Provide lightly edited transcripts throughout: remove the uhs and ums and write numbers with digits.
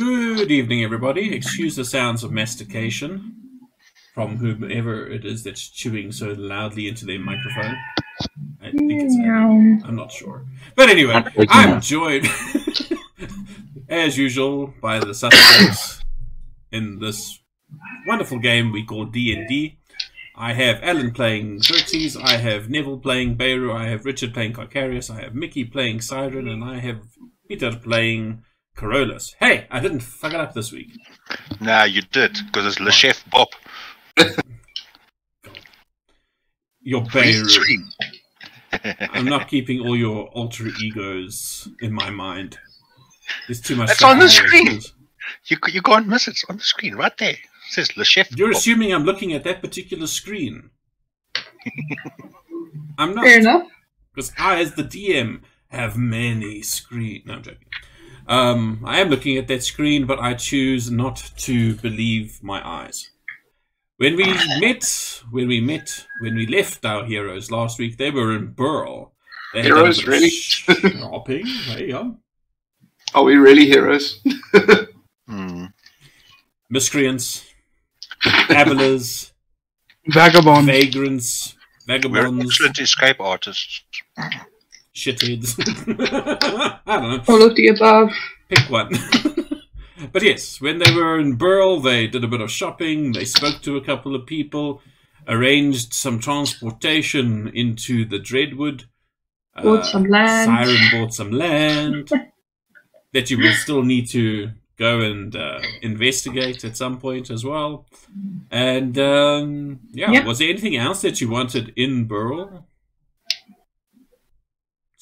Good evening, everybody. Excuse the sounds of mastication from whomever it is that's chewing so loudly into their microphone. I think it's Adam. I'm not sure. But anyway, I'm joined, as usual, by the suspects in this wonderful game we call D&D. I have Alan playing Xerxes, I have Neville playing Beirut, I have Richard playing Carcarius, I have Mickey playing Siren, and I have Peter playing Carolus. Hey, I didn't fuck it up this week. Nah, you did, because it's Le Chef Bob. Your Beirut. I'm not keeping all your alter egos in my mind. There's too much. It's on the screen. You can't miss it. It's on the screen right there. It says Le Chef. You're assuming I'm looking at that particular screen. I'm not. Fair enough. Because I, as the DM, have many screens. No, I'm joking. I am looking at that screen, but I choose not to believe my eyes. When we left our heroes last week, they were in Burl. They heroes, really? Shopping. There you go. Are we really heroes? Miscreants, cabbalers, vagabonds, vagrants, We're excellent escape artists. Shitheads. I don't know. All of the above. Pick one. But yes, when they were in Burl, they did a bit of shopping, they spoke to a couple of people, arranged some transportation into the Dreadwood. Bought some land. Siren bought some land that you will still need to go and investigate at some point as well. And yeah, was there anything else that you wanted in Burl?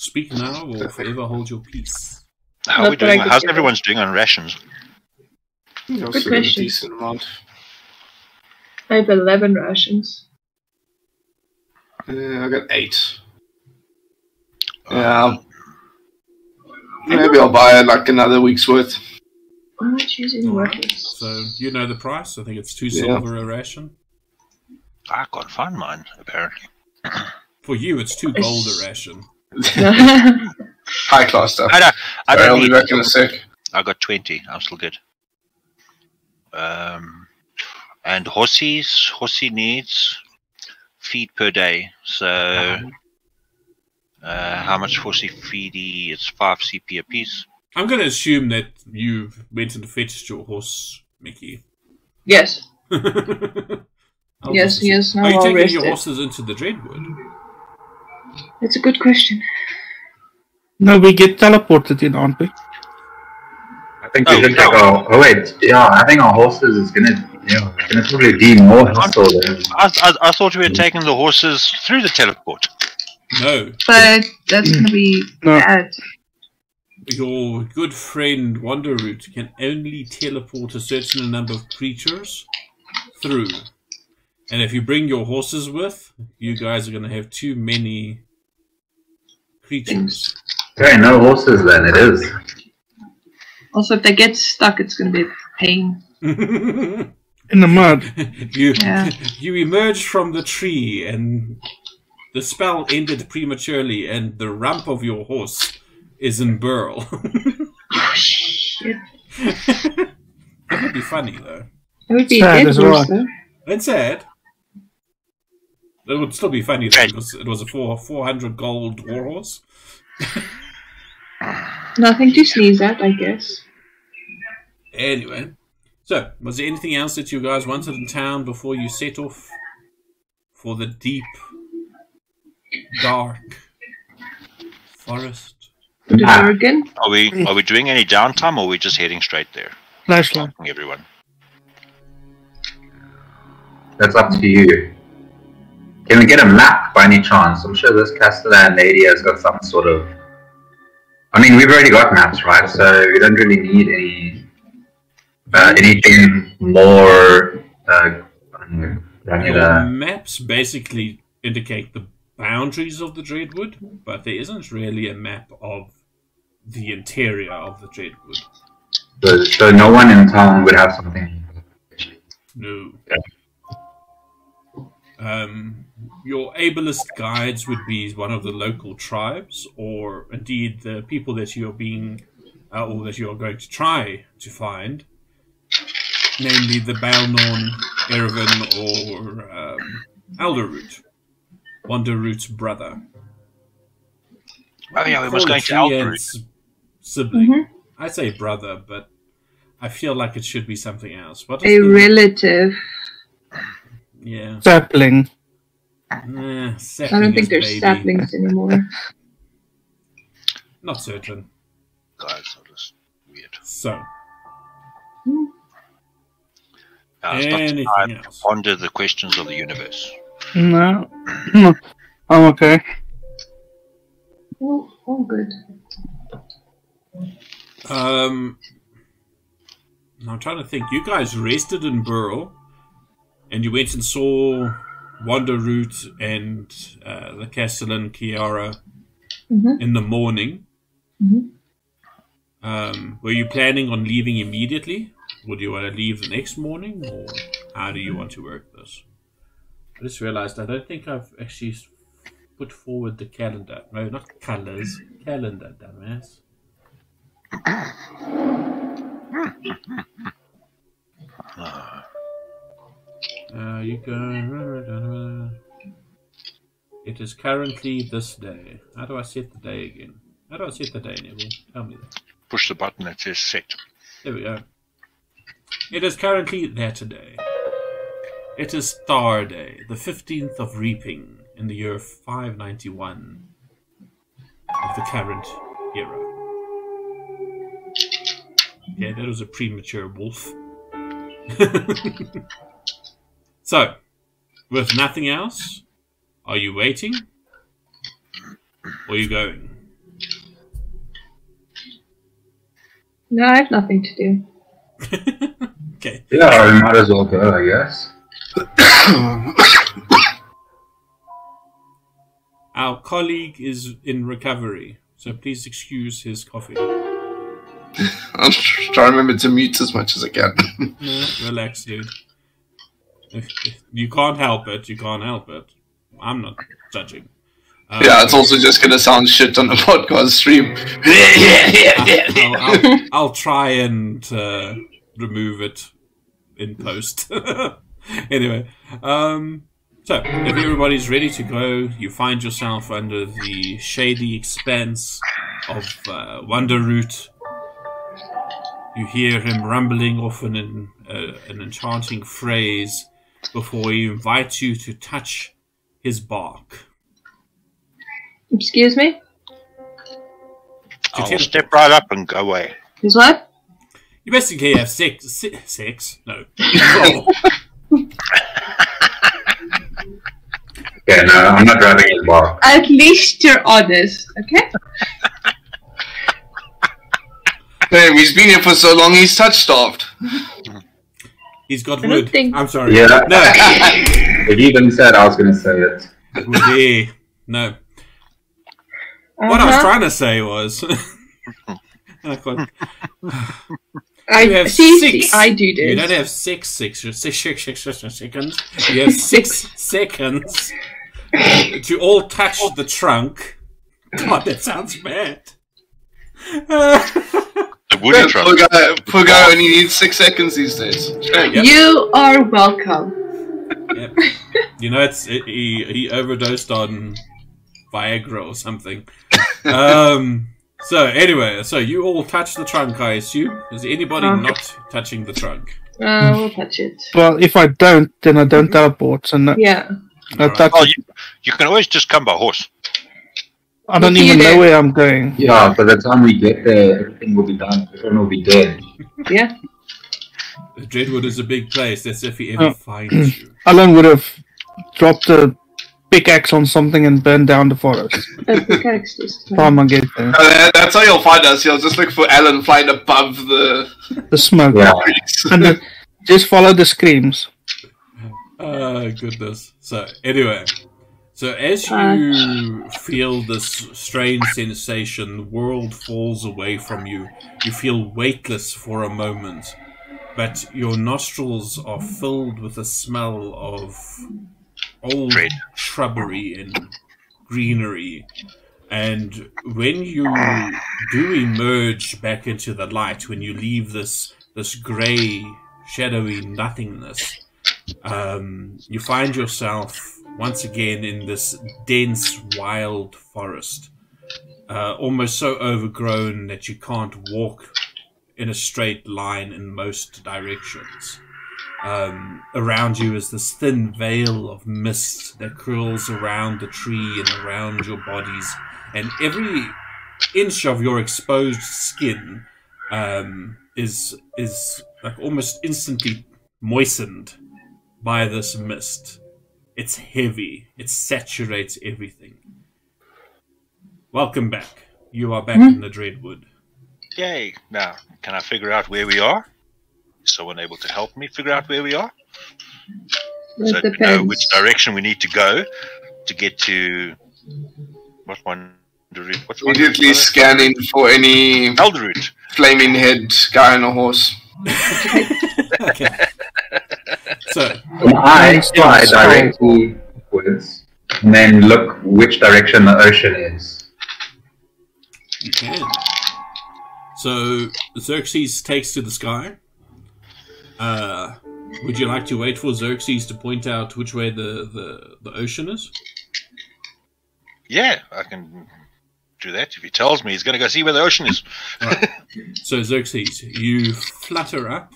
Speak now or forever hold your peace. How are we doing? How's everyone's doing on rations? Good question. Decent amount. I have 11 rations. I got 8. Yeah. Maybe I'll buy like another week's worth. I'm not choosing weapons. So you know the price? I think it's 2 silver a ration. I can't find mine, apparently. For you, it's 2 gold a ration. High class stuff. I don't I'll need be back in a sec. I got 20. I'm still good. And Horsey needs feed per day. So how much Horsey feedy? It's 5 CP a piece. I'm going to assume that you went and fetched your horse, Mickey. Yes. Yes, he is now Are you taking rested. your horses into the Dreadwood? That's a good question. No, we get teleported in, aren't we? I think we should take our... Oh wait, yeah, I think our horses is gonna probably be more hassle than... I thought we were taking the horses through the teleport. No. But that's going to be bad. Your good friend Wanderroot can only teleport a certain number of creatures through. And if you bring your horses with, you guys are going to have too many creatures. Okay, no horses then, it is. Also, if they get stuck, it's going to be a pain. In the mud. You emerge from the tree and the spell ended prematurely and the rump of your horse is in Burl. Oh, shit. That would be funny, though. It would be sad a dead horse, well. though. It's sad. It would still be funny, though, because it was a 400 gold warhorse. Nothing to sneeze at, I guess. Anyway, so, was there anything else that you guys wanted in town before you set off for the deep, dark forest? The Oregon? Are we doing any downtime, or are we just heading straight there? Flashlight. Everyone. That's up to you. Can we get a map by any chance? I'm sure this Castellan lady has got some sort of... I mean, we've already got maps, right? So we don't really need anything more granular. Maps basically indicate the boundaries of the Dreadwood, but there isn't really a map of the interior of the Dreadwood. So no one in town would have something. No. Your ableist guides would be one of the local tribes, or indeed the people that you're being or that you are going to try to find, namely the Balnorn, Erevan, or Alderroot, Wanderroot's brother. Oh yeah, we must go to Alderroot. Sibling. I say brother, but I feel like it should be something else. What is A relative. Yeah. Sapling. Sapling. I don't think there's saplings anymore. Not certain. Guys are just weird. So. Anything else? Ponder the questions of the universe. No. I'm okay. Oh, all good. I'm trying to think. You guys rested in Burrow, and you went and saw Wanderroot and the Castellan Kiara in the morning. Were you planning on leaving immediately? Would you want to leave the next morning, or how do you want to work this? I just realized I don't think I've actually put forward the calendar. No, not colors. Calendar, dumbass. You go. It is currently this day. How do I set the day again? How do I set the day, Neville? Tell me that. Push the button that says set. There we go. It is currently that day. It is Star Day, the 15th of Reaping, in the year 591 of the current era. Yeah, that was a premature wolf. So, with nothing else, are you waiting? Or are you going? No, I have nothing to do. Okay. Yeah, we might as well go, I guess. Our colleague is in recovery, so please excuse his coffee. I'm trying to remember to mute as much as I can. No, relax, dude. If you can't help it, you can't help it. I'm not judging. Yeah, it's also just going to sound shit on the podcast stream. I'll try and remove it in post. Anyway, so if everybody's ready to go, you find yourself under the shady expanse of Wanderroot. You hear him rumbling off an enchanting phrase before he invites you to touch his bark. Excuse me? I'll step right up and go away. Is what? You basically have sex? No. Yeah, no, I'm not driving his bark. At least you're honest, okay? Damn, he's been here for so long, he's touch-starved. He's got wood. I'm sorry. Yeah. No. If you even said I was going to say it. Woody. No. What I was trying to say was... I have six. I do this. You don't have six seconds. You have 6 seconds to all touch the trunk. God, that sounds bad. The wooden trunk. Poor guy only needs 6 seconds these days. Yep. You are welcome. Yep. You know, he overdosed on Viagra or something. So anyway, so you all touch the trunk, I assume. Is anybody not touching the trunk? We'll touch it. Well, if I don't, then I don't teleport. So no, Yeah. touch Oh, it. you can always just come by horse. I don't even know where I'm going. Yeah, by the time we get there, everything will be done. Everyone will be dead. Yeah. Dreadwood is a big place. That's if he ever finds you. Alan would have dropped a pickaxe on something and burned down the forest. Time I get there. That's how you'll find us. You'll just look for Alan flying above the smoke. Yeah. And just follow the screams. Oh, goodness. So, anyway. So, as you feel this strange sensation, the world falls away from you. You feel weightless for a moment. But your nostrils are filled with a smell of old shrubbery and greenery. And when you do emerge back into the light, when you leave this grey, shadowy nothingness, you find yourself once again in this dense, wild forest, almost so overgrown that you can't walk in a straight line in most directions. Around you is this thin veil of mist that curls around the tree and around your bodies, and every inch of your exposed skin is like almost instantly moistened by this mist. It's heavy. It saturates everything. Welcome back. You are back in the Dreadwood. Yay! Now, can I figure out where we are? Is someone able to help me figure out where we are? So to know which direction we need to go to get to what one? Immediately scanning for any Elderroot. Flaming head guy on a horse. Okay. So I fly directly upwards and then look which direction the ocean is. you can. So Xerxes takes to the sky. Would you like to wait for Xerxes to point out which way the ocean is? Yeah, I can do that. If he tells me he's going to go see where the ocean is. Right. So Xerxes, you flutter up.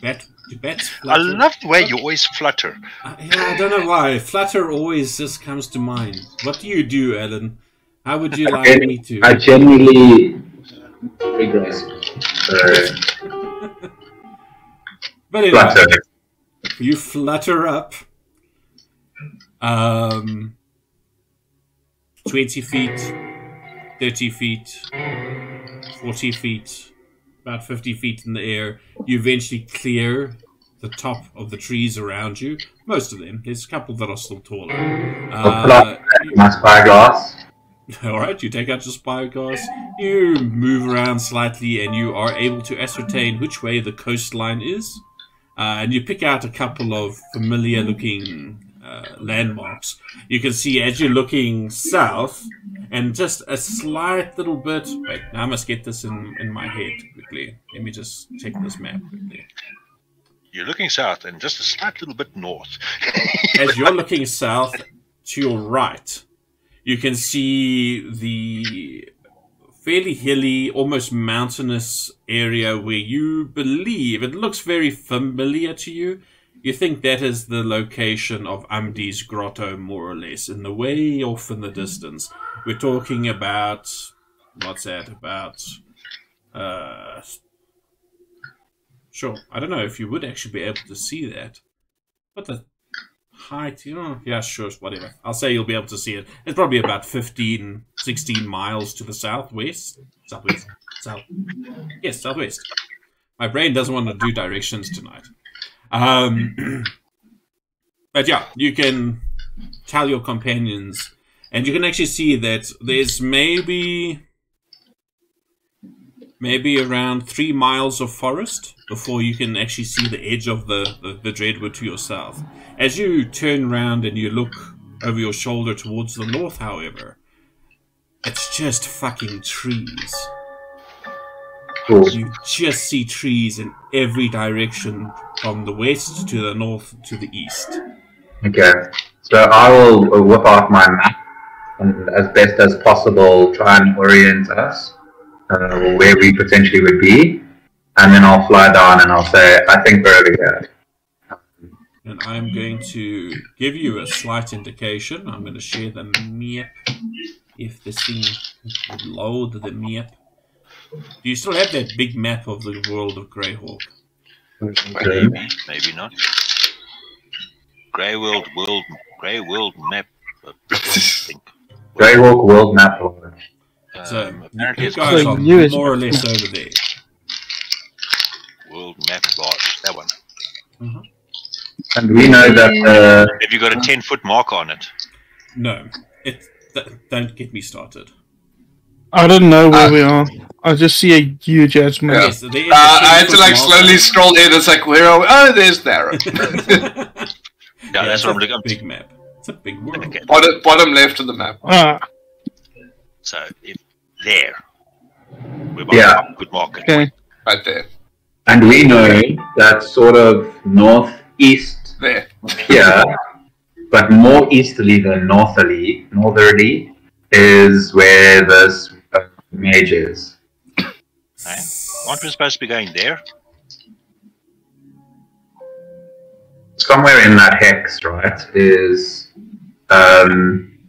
You bats flutter. I love the way you always flutter. Yeah, I don't know why. Flutter always just comes to mind. What do you do, Alan? How would you like me to? I genuinely regress. But anyway, Flutter. you flutter up. 20 feet, 30 feet, 40 feet, about 50 feet in the air. You eventually clear the top of the trees around you. Most of them. There's a couple that are still taller. My spyglass. Alright, you take out your spyglass. You move around slightly and you are able to ascertain which way the coastline is. And you pick out a couple of familiar looking landmarks. You can see as you're looking south, and just a slight little bit. Wait, now I must get this in my head quickly. Let me just check this map quickly. You're looking south and just a slight little bit north. As you're looking south, to your right, you can see the fairly hilly, almost mountainous area where you believe, it looks very familiar to you. You think that is the location of Amdi's grotto, more or less, in the way off in the distance. We're talking about, what's that, about, sure, I don't know if you would actually be able to see that. What the height, you know, yeah, sure, whatever. I'll say you'll be able to see it. It's probably about 15, 16 miles to the southwest. Southwest? South. Yes, southwest. My brain doesn't want to do directions tonight. But yeah, you can tell your companions, and you can actually see that there's maybe around 3 miles of forest before you can actually see the edge of the Dreadwood to your south. As you turn around and you look over your shoulder towards the north, however, it's just fucking trees. Cool. You just see trees in every direction, from the west to the north to the east. Okay, so I will whip out my map and, as best as possible, try and orient us where we potentially would be, and then I'll fly down and I'll say, I think we're over here. And I'm going to give you a slight indication. I'm going to share the map, if this thing would load the map. Do you still have that big map of the world of Greyhawk? Maybe not. Grey world map. Greyhawk world map. So apparently you it's guys called are more or less over there. world map large. That one. Mm-hmm. And we know that Have you got a 10-foot marker on it? No, don't get me started. I don't know where we are. I just see a huge ass map. Yes, there is a I had to 10-foot like marker. slowly scroll in. It's like, where are we? Oh, there's Narrow. Yeah, that's it's what I'm a looking at. big map. It's a big world. Okay. Bottom left of the map. Ah, So if there, we're good market. Okay. Right there. And we know that sort of northeast There. here, but more easterly than northerly is where this mage is. Okay. Aren't we supposed to be going there? Somewhere in that hex, right, is let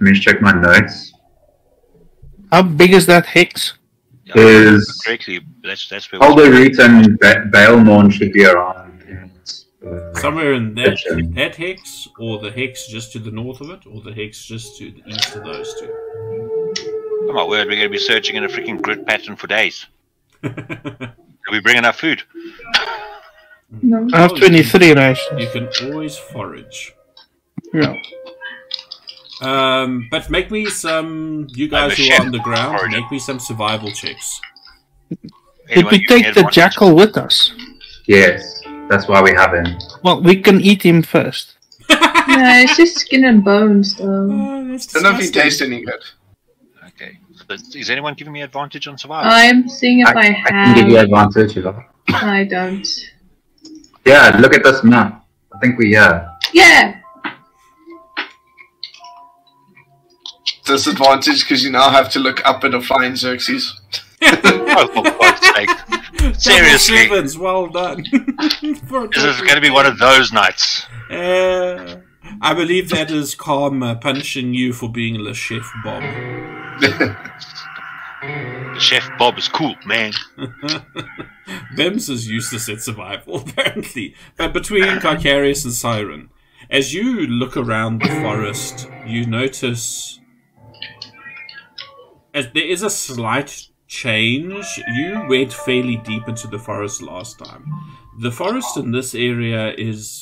me just check my notes. How big is that hex? Yeah, Is correctly. That's where Alderete and Baelmorn should be around. Somewhere in that, section. that hex, or the hex just to the north of it, or the hex just to the east of those two. Oh my word, we're going to be searching in a freaking grid pattern for days. Are we bringing enough food? No. I have 23 rations. You can always forage. Yeah. But make me some, you guys who are on the ground, make me some survival checks. Did we take the jackal with us? Yes, that's why we have him. Well, we can eat him first. No, it's just skin and bones, though. Oh, that's Don't know if he disgusting. tastes any good. Okay. But is anyone giving me advantage on survival? I'm seeing if I I can give you have. advantage, you know. I don't. Yeah, look at this map. I think we Yeah! Disadvantage because you now have to look up at a flying Xerxes. Oh, for God's sake. Seriously. Double sevens, well done. For a This is double- going to be one of those nights. I believe that is Karma punishing you for being Le Chef Bob. The Chef Bob is cool, man. Bems is useless at survival, apparently. But between Carcarius and Siren, as you look around the forest, you notice as there is a slight change. You went fairly deep into the forest last time. The forest in this area is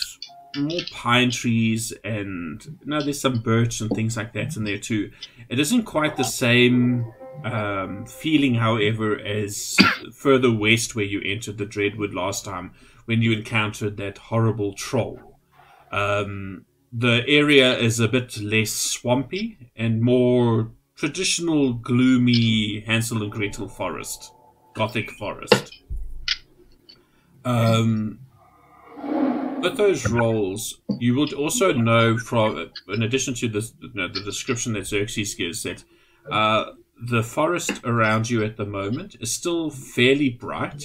more pine trees and there's some birch and things like that in there too. It isn't quite the same feeling, however, as further west where you entered the Dreadwood last time when you encountered that horrible troll. The area is a bit less swampy and more traditional, gloomy Hansel and Gretel forest, gothic forest. With those rolls, you would also know from, in addition to this, the description that Xerxes gives, that the forest around you at the moment is still fairly bright.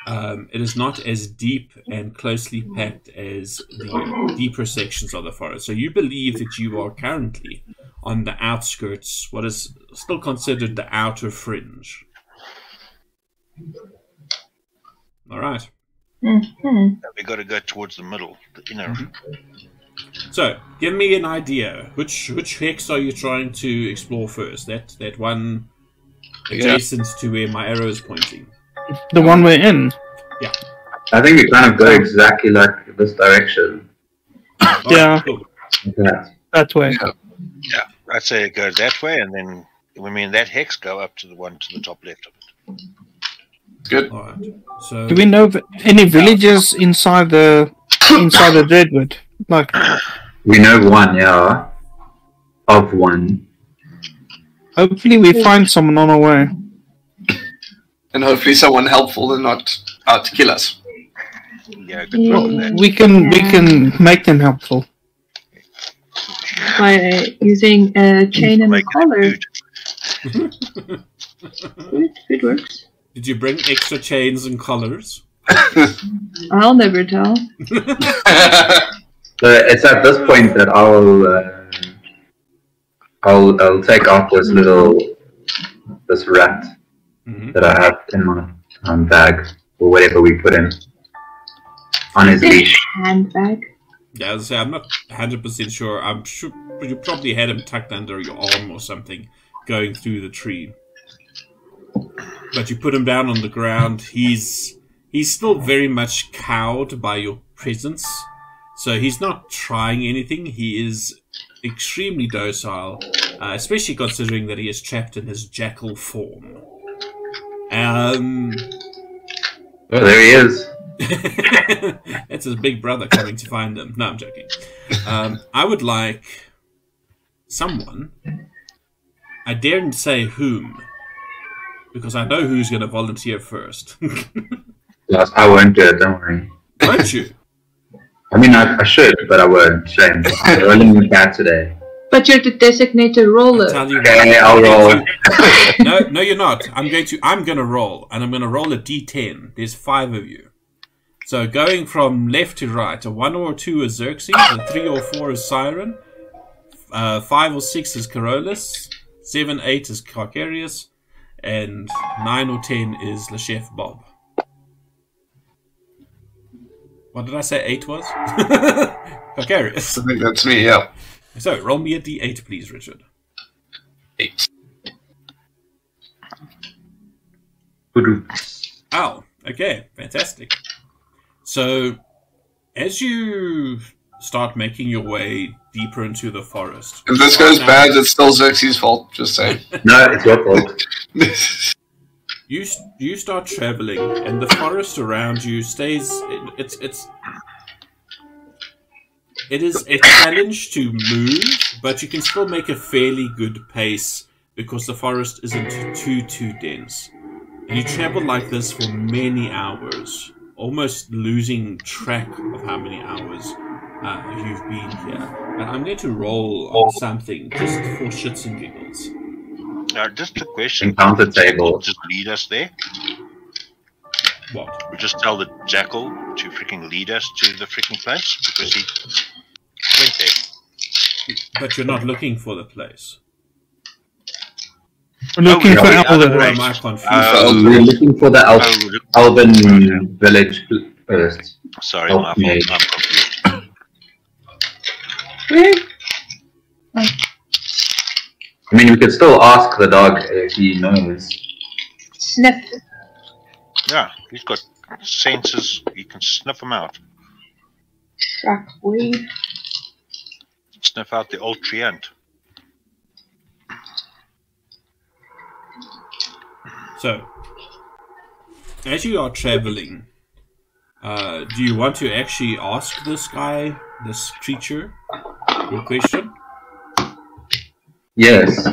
It is not as deep and closely packed as the deeper sections of the forest. So you believe that you are currently on the outskirts, what is still considered the outer fringe. All right. Mm-hmm. We got to go towards the middle, the inner. So, give me an idea. Which hex are you trying to explore first? That one adjacent to where my arrow is pointing. The one we're in. Yeah. I think we kind of go exactly like this direction. Yeah. Cool. Like that. That way. Yeah, I'd say it goes that way, and then when we in that hex, go up to the one to the top left of it. Good. All right. So Do we know of any villages inside the Dreadwood? Like, We know one, yeah. Of one. hopefully we find someone on our way. And hopefully someone helpful and not out to kill us. Yeah, good luck with that. We can make them helpful. By using a chain and a Make it collar. food. Good works. did you bring extra chains and collars? I'll never tell. So it's at this point that I'll take off this rat that I have in my bag, or whatever we put in on his leash. Handbag. Yeah, as I say, I'm not 100% sure. I'm sure you probably had him tucked under your arm or something, going through the tree. But you put him down on the ground. He's still very much cowed by your presence, so he's not trying anything. He is extremely docile, especially considering that he is trapped in his jackal form. Oh, there he is. It's his big brother coming to find him. No, I'm joking. I would like someone. I daren't say whom, because I know who's going to volunteer first. Yes, I won't do it, don't worry. Won't you? I mean, I should, but I won't. Shame. I'm rolling with that today. But you're the designated roller. I'll tell you Okay, what. I'll roll. No, you're not. I'm gonna roll, and I'm gonna roll a d10. There's 5 of you. So going from left to right, a 1 or 2 is Xerxes, a 3 or 4 is Siren, 5 or 6 is Carolus, 7, 8 is Carcarius, and 9 or 10 is Le Chef Bob. What did I say 8 was? Carcarius. I think that's me, yeah. So, roll me a d8, please, Richard. 8. Oh, okay, fantastic. So, as you start making your way deeper into the forest... If this goes bad, it's still Xerxes' fault, just saying. No, it's your fault. You start traveling, and the forest around you stays... It is a challenge to move, but you can still make a fairly good pace because the forest isn't too dense. And you travel like this for many hours, almost losing track of how many hours you've been here. And I'm going to roll on something just for shits and giggles. Just a question. Encounter table. Just lead us there. What? We just tell the jackal to freaking lead us to the freaking place because he went there. But you're not looking for the place. We're looking for Alden. Or am I confused? We're looking for the Alban village first. Sorry, my fault. I'm confused. Where? I mean, we could still ask the dog if he knows. Sniff. Yeah, he's got senses. He can sniff them out. Track weed. Sniff out the old treant. So, as you are traveling, do you want to actually ask this guy, this creature, your question? Yes.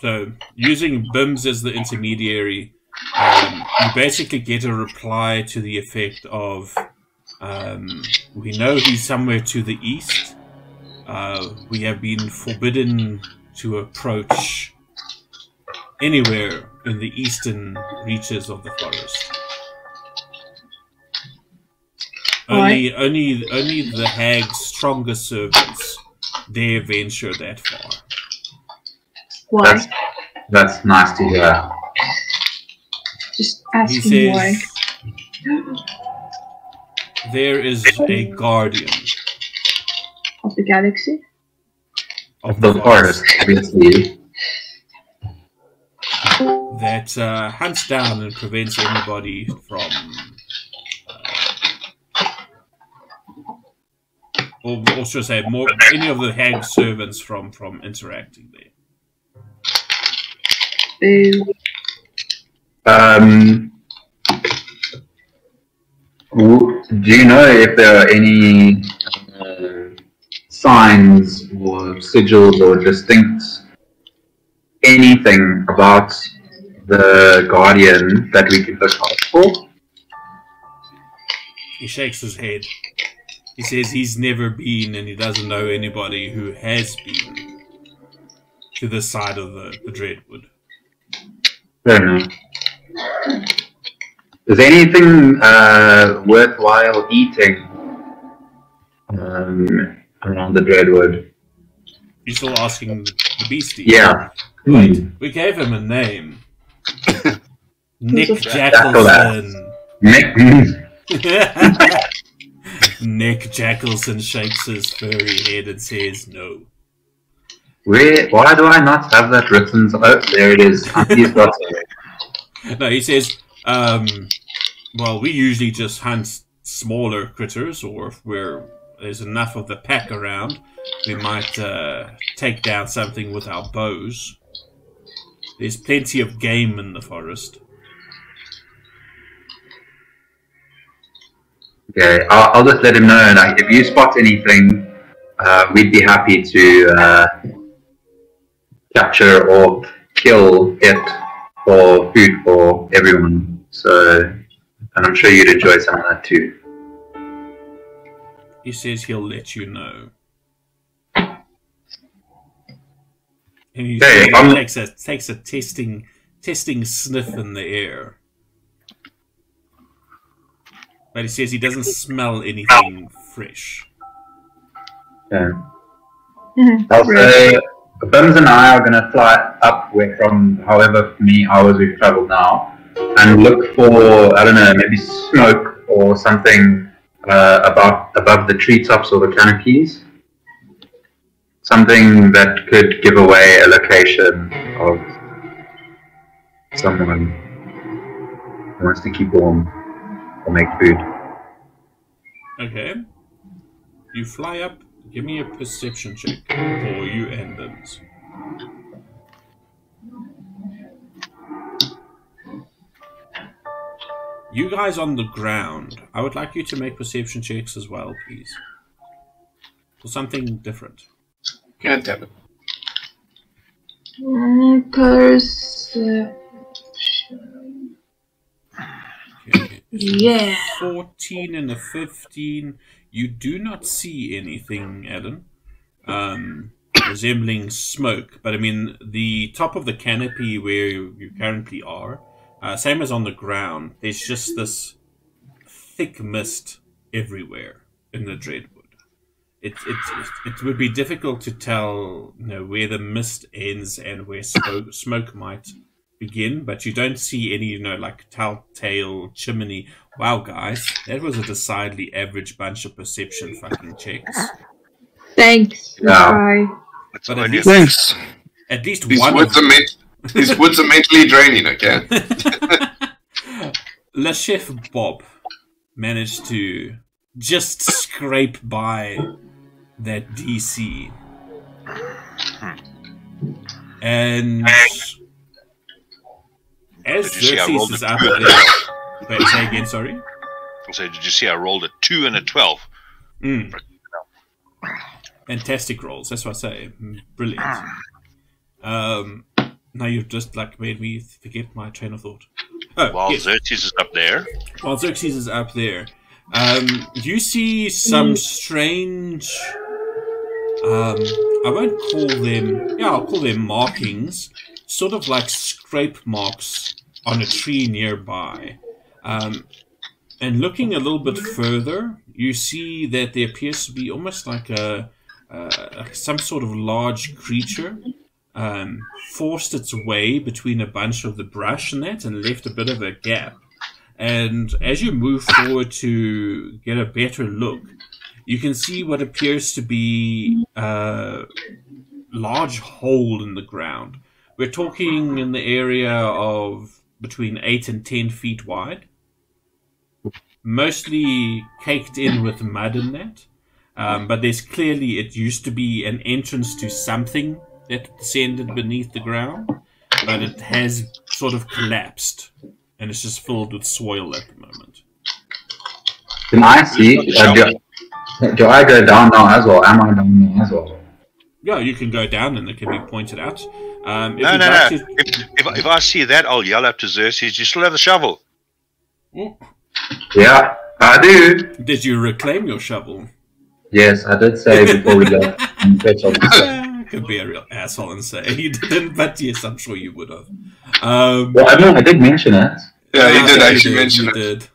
So, using BIMS as the intermediary, you basically get a reply to the effect of, we know he's somewhere to the east. We have been forbidden to approach anywhere in the eastern reaches of the forest. Only the hag's strongest servants dare venture that far. Why? That's nice to hear. Just asking He why. says there is a guardian Of the galaxy? Of the forest, obviously. that hunts down and prevents anybody from, or should I say, any of the hag servants from interacting there. Boo. Do you know if there are any signs or sigils or distinct anything about the guardian that we can look out for? He shakes his head. He says he's never been, and he doesn't know anybody who has been to this side of the Dreadwood. Fair enough. Is there anything worthwhile eating around the Dreadwood? You're still asking the beastie? Yeah. Right. We gave him a name. Nick Jackalson. Jackalson. Nick Jackalson shakes his furry head and says no. Why do I not have that written? Oh, there it is. He's got it. No, he says, well, we usually just hunt smaller critters, or if there's enough of the pack around, we might take down something with our bows. There's plenty of game in the forest. Okay, I'll just let him know. Like, if you spot anything, we'd be happy to capture or kill it for food for everyone. So, and I'm sure you'd enjoy some of that too. He says he'll let you know. And he takes a testing sniff in the air. But he says he doesn't smell anything fresh. Yeah. I'll say Bims and I are going to fly up from however many hours we've traveled now and look for, I don't know, maybe smoke or something above the treetops or the canopies. Something that could give away a location of someone who wants to keep warm or make food. Okay. You fly up. Give me a perception check for you and Bims. You guys on the ground, I would like you to make perception checks as well, please. For something different. God damn it. Perception. Okay. Yeah. 14 and a 15. You do not see anything, Alan, resembling smoke. But I mean, the top of the canopy where you currently are, same as on the ground, there's just this thick mist everywhere in the Dreadwood. It would be difficult to tell, where the mist ends and where smoke might begin, but you don't see any, like telltale chimney. Wow, guys, that was a decidedly average bunch of perception fucking checks. Thanks. Yeah. But Thanks. At least These one woods are mentally draining, okay? Le Chef Bob managed to just scrape by that DC. And as Xerxes is up there... Wait, say again, sorry? So did you see I rolled a 2 and a 12? Fantastic rolls, that's what I say. Brilliant. Now you've just made me forget my train of thought. While Xerxes is up there. While Xerxes is up there, you see some strange... I won't call them... Yeah, I'll call them markings. Sort of like scrape marks on a tree nearby. And looking a little bit further, you see that there appears to be almost like some sort of large creature forced its way between a bunch of the brush and left a bit of a gap. And as you move forward to get a better look, you can see what appears to be a large hole in the ground. We're talking in the area of between 8 and 10 feet wide. Mostly caked in with mud in that. But there's clearly, it used to be an entrance to something that descended beneath the ground. But it has sort of collapsed. And it's just filled with soil at the moment. Can I see? Do I go down now as well? Am I down now as well? Yeah, you can go down and it can be pointed out. No. If I see that, I'll yell out to Xerxes, you still have the shovel? Yeah, I do. Did you reclaim your shovel? Yes, I did say before we left. Could be a real asshole and say you didn't, but yes, I'm sure you would have. Well, I know I did mention it. Yeah, he did actually mention it.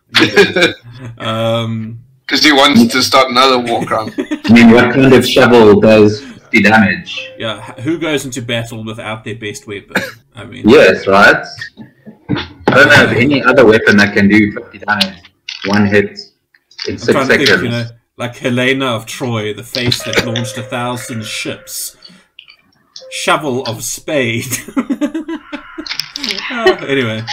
Because he wanted to start another walk around. I mean, what kind of shovel does 50 damage? Yeah, who goes into battle without their best weapon? I mean, yes, right? I don't know of any other weapon that can do 50 damage. One hit in 6 seconds. Think, like Helena of Troy, the face that launched 1,000 ships. Shovel of spade. Anyway,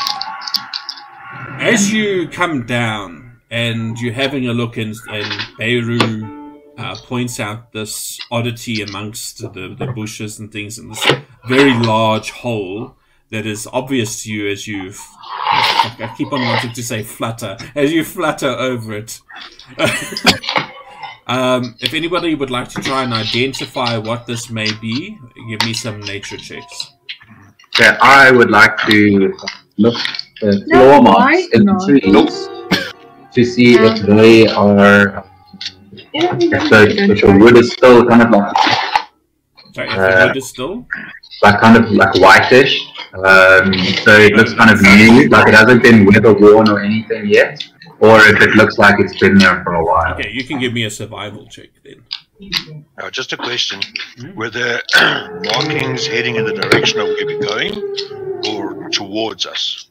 as you come down and you're having a look, and Beirut points out this oddity amongst the bushes and things, in this very large hole that is obvious to you as you... I keep on wanting to say flutter. As you flutter over it. If anybody would like to try and identify what this may be, give me some nature checks. Okay, I would like to look at floor marks in the trees to see if they are. If the wood is still kind of like. Sorry, if the wood is still? Like kind of like whitish. So it looks kind of new, like it hasn't been weather worn or anything yet. Or if it looks like it's been there for a while. Okay, you can give me a survival check then. Now, just a question. Were there markings heading in the direction of where we're going or towards us?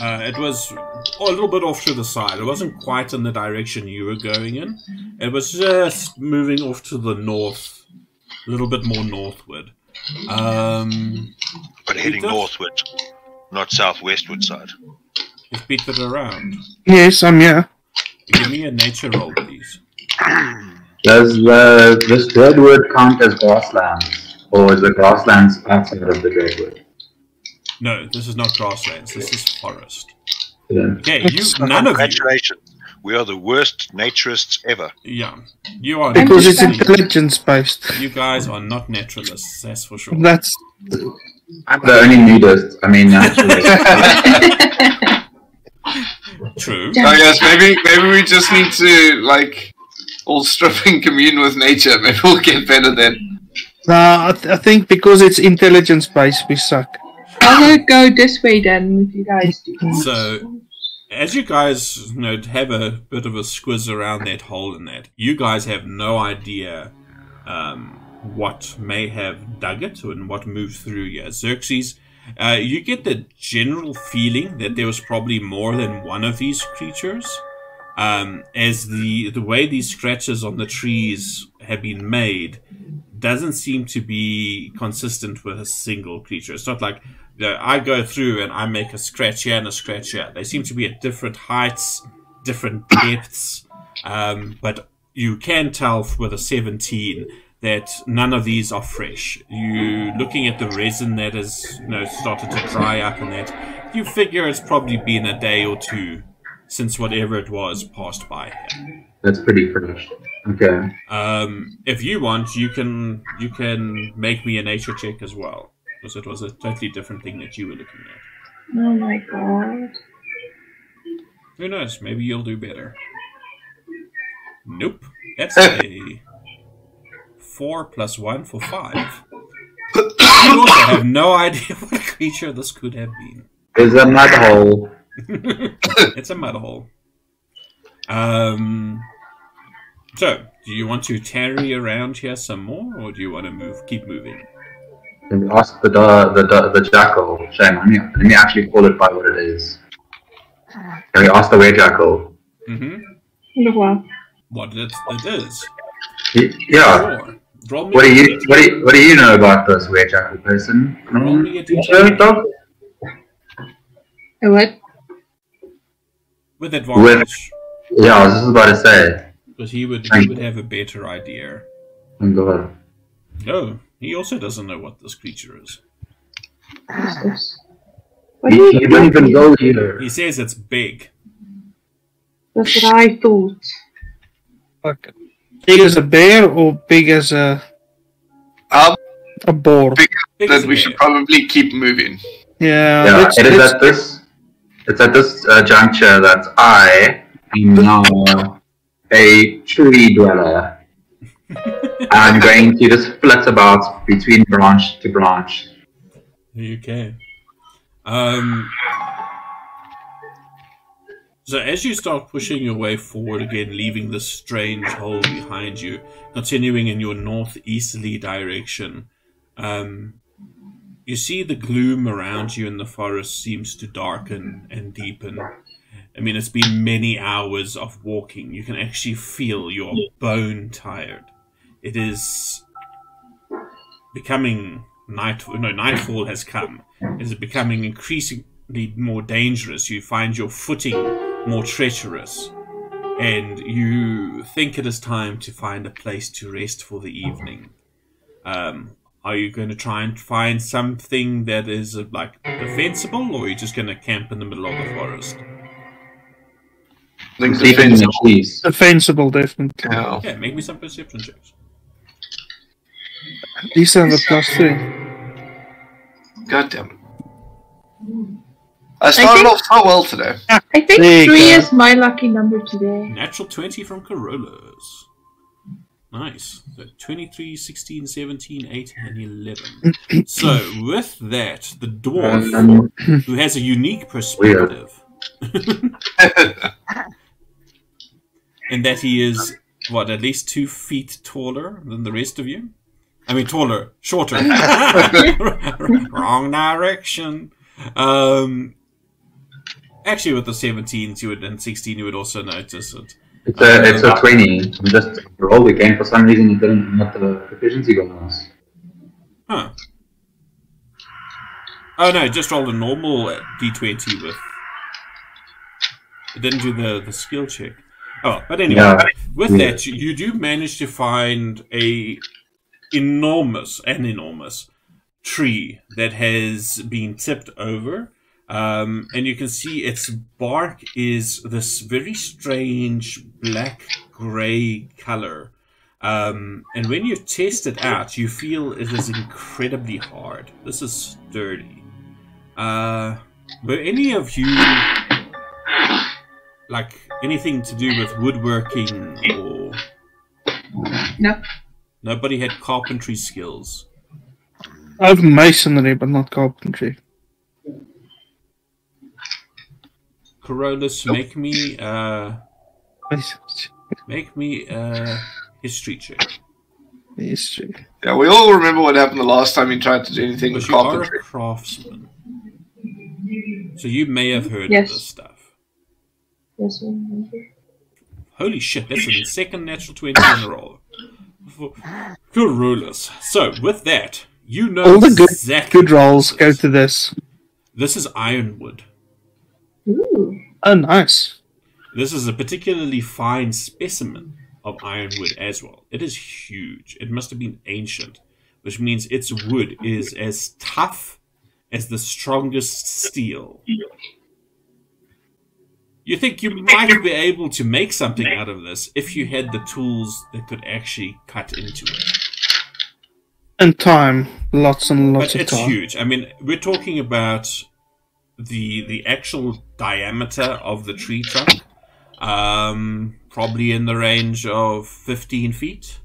It was a little bit off to the side. It wasn't quite in the direction you were going in. It was just moving off to the north, a little bit more northward. But heading northward, not southwestward side. Is Peter around? Yes, I'm here. Give me a nature roll, please. Does this Dreadwood count as grasslands? Or is the grasslands outside of the Dreadwood? No, this is not grasslands. This is forest. Yeah. Okay, none of you. Congratulations. We are the worst naturists ever. Yeah, you are. Because it's intelligence based. You guys are not naturalists, that's for sure. That's. I'm the only nudist. I mean, naturalist. True. Oh yes, maybe we just need to like all strip and commune with nature. Maybe we'll get better then. I think because it's intelligence based, we suck. I'll go this way then, if you guys do. So, as you guys have a bit of a squiz around that hole in that, you guys have no idea what may have dug it and what moved through here. Xerxes, you get the general feeling that there was probably more than one of these creatures, as the way these scratches on the trees have been made doesn't seem to be consistent with a single creature. It's not like I go through and I make a scratch here and a scratch here. They seem to be at different heights, different depths, but you can tell with a 17 that none of these are fresh. You looking at the resin that has started to dry up and that, you figure it's probably been a day or two since whatever it was passed by here. That's pretty fresh. Okay. If you want, you can make me a nature check as well, because it was a totally different thing that you were looking at. Oh my god. Who knows? Maybe you'll do better. Nope. That's a 4 + 1 for 5. You also have no idea what creature this could have been. It's a mud hole. It's a mud hole. So, do you want to tarry around here some more, or do you want to keep moving? Can we ask the jackal? Shame, let me actually call it by what it is. Can we ask the were-jackal? Mm-hmm. What it is? Yeah. Sure. What do you know about this were-jackal person? Roll me a dog? What? With advantage. Yeah, I was just about to say. Because he would have a better idea. Thank God. No, he also doesn't know what this creature is. You don't even go here. He says it's big. That's what I thought. Okay. Big as a bear or big as a boar? Big that we should probably keep moving. Yeah. It's at this juncture that I am now a tree dweller. I'm going to just flit about between branch to branch. Okay. So as you start pushing your way forward again, leaving this strange hole behind you, continuing in your northeasterly direction, you see the gloom around you in the forest seems to darken and deepen. I mean, it's been many hours of walking. You can actually feel you're bone tired. It is becoming nightfall has come. It is becoming increasingly more dangerous. You find your footing more treacherous, and you think it is time to find a place to rest for the evening. Are you going to try and find something that is defensible, or are you just going to camp in the middle of the forest? think Sleeping in the defensible. trees. Defensible, definitely. Yeah. Yeah, make me some perception checks. At least I have a +3. God damn it. I started off so well today. I think There you 3 go. is my lucky number today. Natural 20 from Corollas. Nice. So 23, 16, 17, 8, and 11. So, with that, the dwarf, who has a unique perspective, in that he is, what, at least 2 feet taller than the rest of you? I mean, taller, shorter. Wrong direction. Actually, with the 17s and 16, you would also notice it. It's a 20. We just rolled again. For some reason, you didn't not the proficiency bonus. Huh. Oh no, just rolled a normal d20 with. It didn't do the skill check. Oh, but anyway, with that, you do manage to find a enormous tree that has been tipped over. And you can see its bark is this very strange black-grey color. And when you test it out, you feel it is incredibly hard. This is sturdy. Were any of you, like, anything to do with woodworking or... No. Nobody had carpentry skills? I have masonry, but not carpentry. Corollas, make me history check. History. Yeah, we all remember what happened the last time you tried to do anything with Because you are carpentry. a craftsman, so you may have heard Yes. of this stuff. Yes, Holy shit, that's the second natural 20 in a row. For Corollas. So, with that, you know All the exactly good rolls what go this is. to this. This is ironwood. Ooh. Oh, nice. This is a particularly fine specimen of ironwood as well. It is huge. It must have been ancient, which means its wood is as tough as the strongest steel. You think you might be able to make something out of this if you had the tools that could actually cut into it. And time. Lots and lots But of it's time. huge. I mean, we're talking about the actual diameter of the tree trunk. Probably in the range of 15 feet.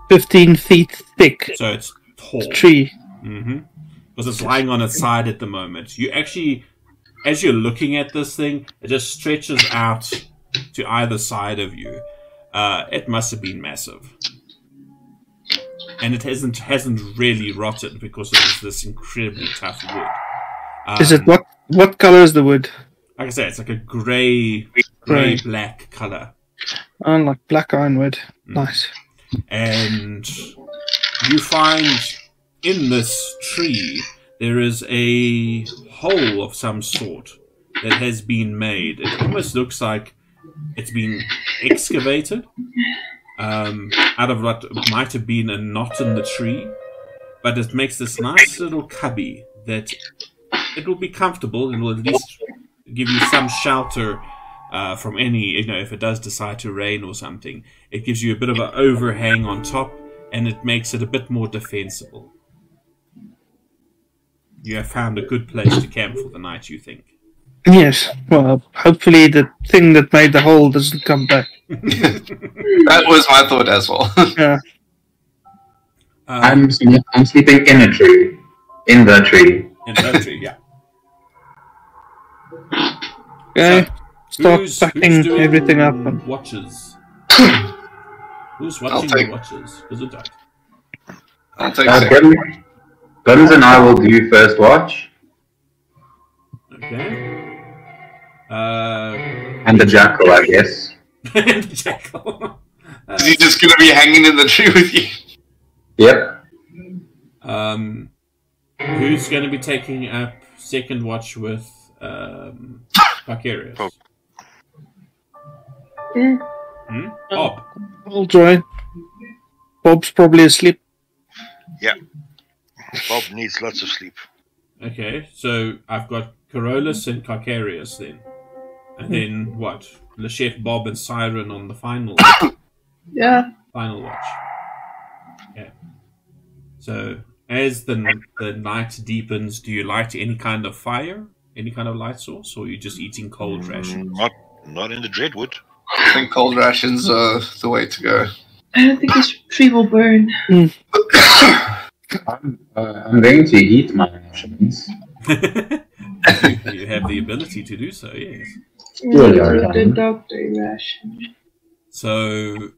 15 feet thick. So it's tall. Tree. Because it's lying on its side at the moment. You actually, as you're looking at this thing, it just stretches out to either side of you. It must have been massive. And it hasn't really rotted because it is this incredibly tough wood. Is it what color is the wood? Like I said, it's like a grey Grey. black colour. Oh, like black ironwood. Nice. And you find in this tree there is a hole of some sort that has been made. It almost looks like it's been excavated out of what might have been a knot in the tree, but it makes this nice little cubby that it will be comfortable and will at least give you some shelter from any, if it does decide to rain or something. It gives you a bit of an overhang on top, and it makes it a bit more defensible. You have found a good place to camp for the night, you think? Yes. Well, hopefully the thing that made the hole doesn't come back. That was my thought as well. Yeah. I'm sleeping in a tree. In the tree. In that tree, yeah. Okay. Start Who's packing doing everything up. And watches? Who's watching I'll the take- watches? Gesundheit. I'll take a second. Guns and I will do first watch. Okay. And the jackal, I guess. Jackal. Is he just going to be hanging in the tree with you? Yep. Who's going to be taking up second watch with Vicarious? Bob. Yeah. Bob. I'll join. Bob's probably asleep. Yeah. Bob needs lots of sleep. Okay, so I've got Corollas and Carcarius then. And then what? Le Chef, Bob, and Siren on the final. Yeah. Final watch. Okay. So, as the night deepens, do you light any kind of fire? Any kind of light source? Or are you just eating cold rations? Not in the Dreadwood. I think cold rations are the way to go. I don't think this tree will burn. I'm going to eat my rations. You have the ability to do so, yes. Surely I The can. doctor ration. So,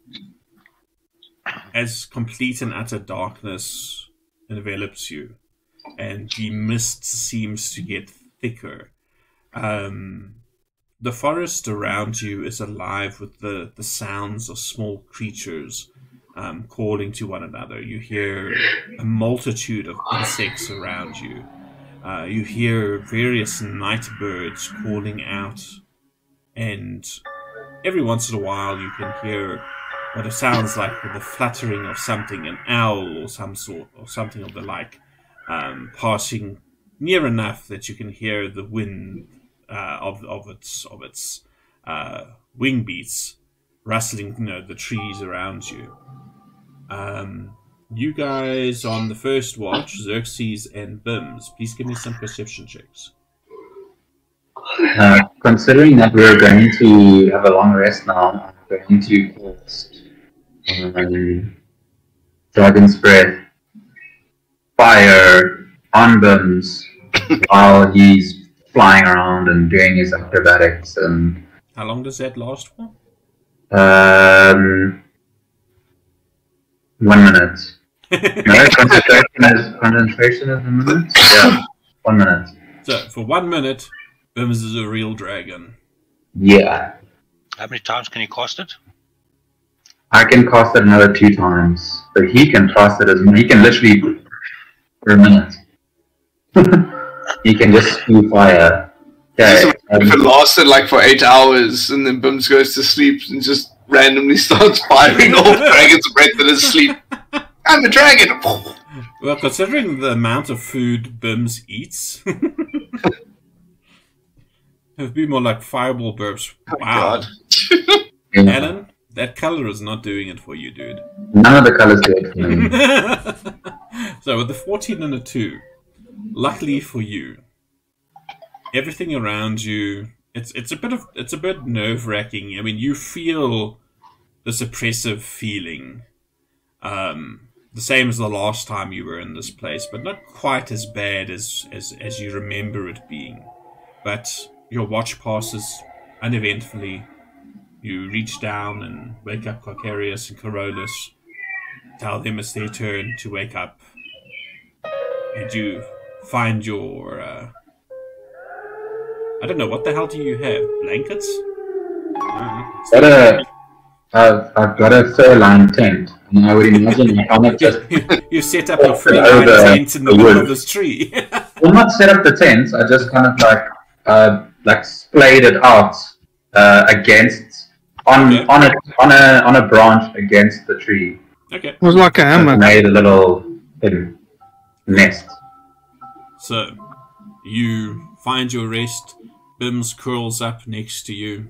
as complete and utter darkness envelops you, and the mist seems to get thicker, the forest around you is alive with the sounds of small creatures calling to one another. You hear a multitude of insects around you. You hear various night birds calling out, and every once in a while you can hear what it sounds like the fluttering of something, an owl or some sort, or something of the like, passing near enough that you can hear the wind of its wing beats rustling, the trees around you. You guys on the first watch, Xerxes and Bims, please give me some perception checks. Considering that we're going to have a long rest now, I'm going to cast Dragon's Breath fire on Bims while he's flying around and doing his acrobatics. And how long does that last for? 1 minute. No, concentration is a minute? Yeah, 1 minute. So, for 1 minute, Bims is a real dragon. Yeah. How many times can you cast it? I can cast it another 2 times. But he can cast it he can literally, for a minute. He can just spew fire. Okay. If it lasted like for 8 hours and then Bims goes to sleep and just randomly starts firing off Dragon's Breath in his sleep. I'm a dragon! Well, considering the amount of food Bims eats, it would be more like fireball burps. Wow. Yeah. Alan, that color is not doing it for you, dude. None of the colors do it for me. So with the 14 and a 2, luckily for you, everything around you, it's a bit nerve-wracking. I mean, you feel this oppressive feeling, the same as the last time you were in this place, but not quite as bad as you remember it being. But your watch passes uneventfully. You reach down and wake up Carcarius and Carolus, tell them it's their turn to wake up, and you find your I don't know, what the hell do you have? Blankets? I've got a fur-lined tent, and I would imagine I can't just... You set up a fur-lined tent in the middle of this tree. Well, not set up the tent, I just kind of like splayed it out against, on a branch against the tree. Okay. It was like a hammock. Made a little nest. So, you find your rest. Bims curls up next to you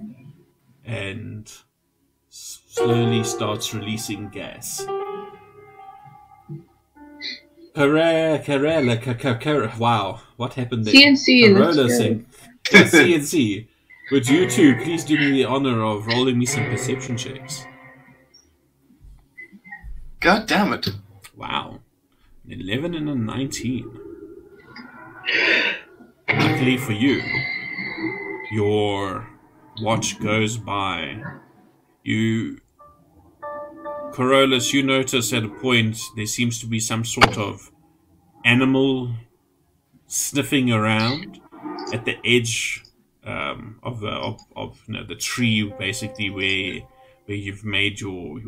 and slowly starts releasing gas. Wow, what happened there? CNC. Corolla saying, CNC. Would you two please do me the honor of rolling me some perception checks? God damn it. Wow. An 11 and a 19. Luckily for you, your watch goes by. Carolus, you notice at a point there seems to be some sort of animal sniffing around at the edge of the tree, basically where you've made your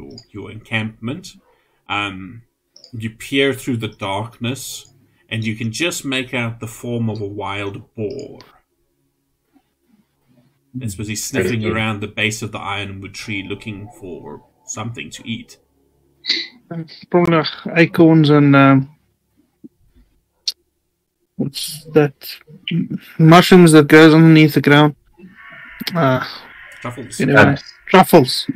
encampment. You peer through the darkness, and you can just make out the form of a wild boar. It's busy sniffing around the base of the ironwood tree, looking for something to eat. Probably like acorns and what's that? Mushrooms that goes underneath the ground. Truffles. Anyway, truffles.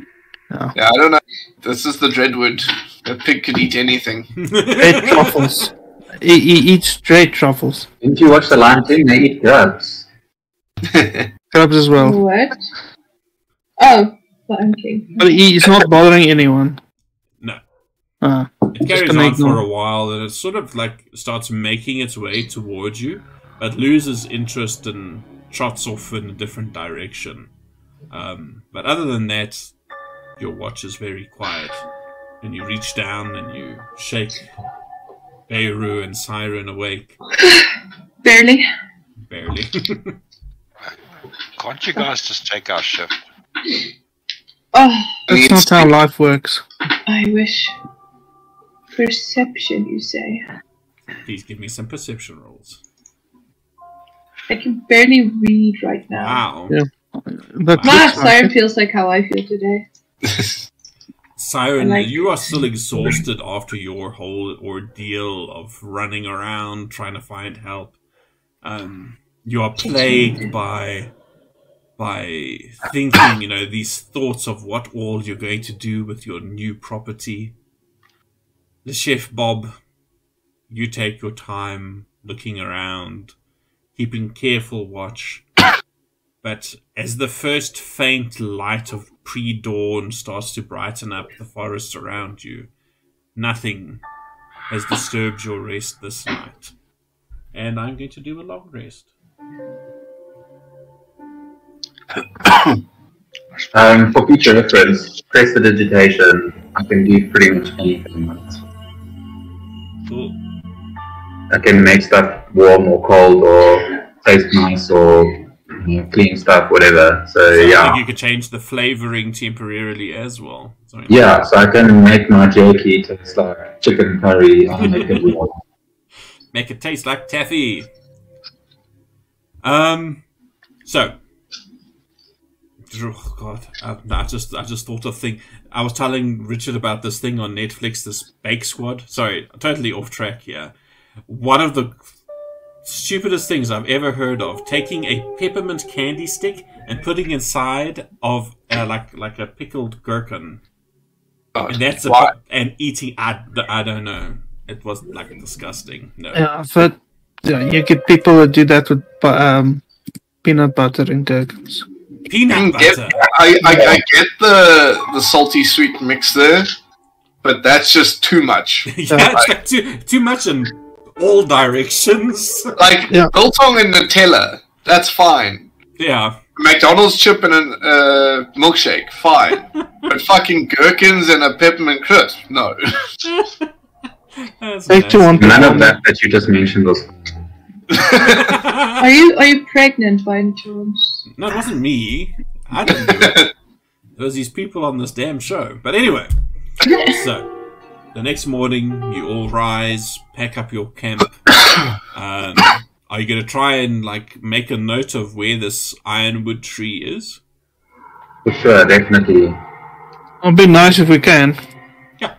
Yeah. Yeah, I don't know. This is the Dreadwood. A pig could eat anything. Red truffles. He eats straight truffles. Didn't you watch the Lion King? They eat grubs. Crabs as well. What? Oh, Lion King. But he's not bothering anyone. No. Just It carries gonna on for ignore. a while, and it sort of like starts making its way towards you, but loses interest and trots off in a different direction. But other than that, your watch is very quiet. And you reach down and you shake Beirut and Siren awake. Barely. Barely. Can't you guys just take our shift? Oh, That's not how life works. I wish. Perception, you say? Please give me some perception rolls. I can barely read right now. Wow. Yeah. That Ah, looks like Siren it. feels like how I feel today. Siren, I like you are still exhausted after your whole ordeal of running around trying to find help. You are plagued by thinking, these thoughts of what all you're going to do with your new property. The Chef Bob, you take your time looking around, keeping careful watch. But as the first faint light of pre-dawn starts to brighten up the forest around you, nothing has disturbed your rest this night. And I'm going to do a long rest. For future reference, prestidigitation, I can do pretty much anything. Cool. I can make stuff warm or cold or taste nice or clean stuff, whatever. So I yeah. think you could change the flavoring temporarily as well. Sorry. Yeah, so I can make my jerky taste like chicken curry. I'll make it warm. Make it taste like taffy. So. Oh God, I just thought of thing. I was telling Richard about this thing on Netflix, this Bake Squad. Sorry, totally off track here. One of the stupidest things I've ever heard of: taking a peppermint candy stick and putting inside of like a pickled gherkin, and that's and eating. I don't know. It was like disgusting. No. Yeah, I've heard. Yeah, you get people that do that with peanut butter and gherkins. Peanut butter. I get the salty sweet mix there, but that's just too much. Yeah, it's like too much in all directions. Like biltong and Nutella, that's fine. Yeah. McDonald's chip and a milkshake, fine. But fucking gherkins and a peppermint crisp, no. Take to one. None of that you just mentioned was. Are you pregnant by any chance? No, it wasn't me. I didn't do it. There was these people on this damn show. But anyway, so the next morning you all rise, pack up your camp. Are you going to try and make a note of where this ironwood tree is? For sure, definitely. It'll be nice if we can. Yeah.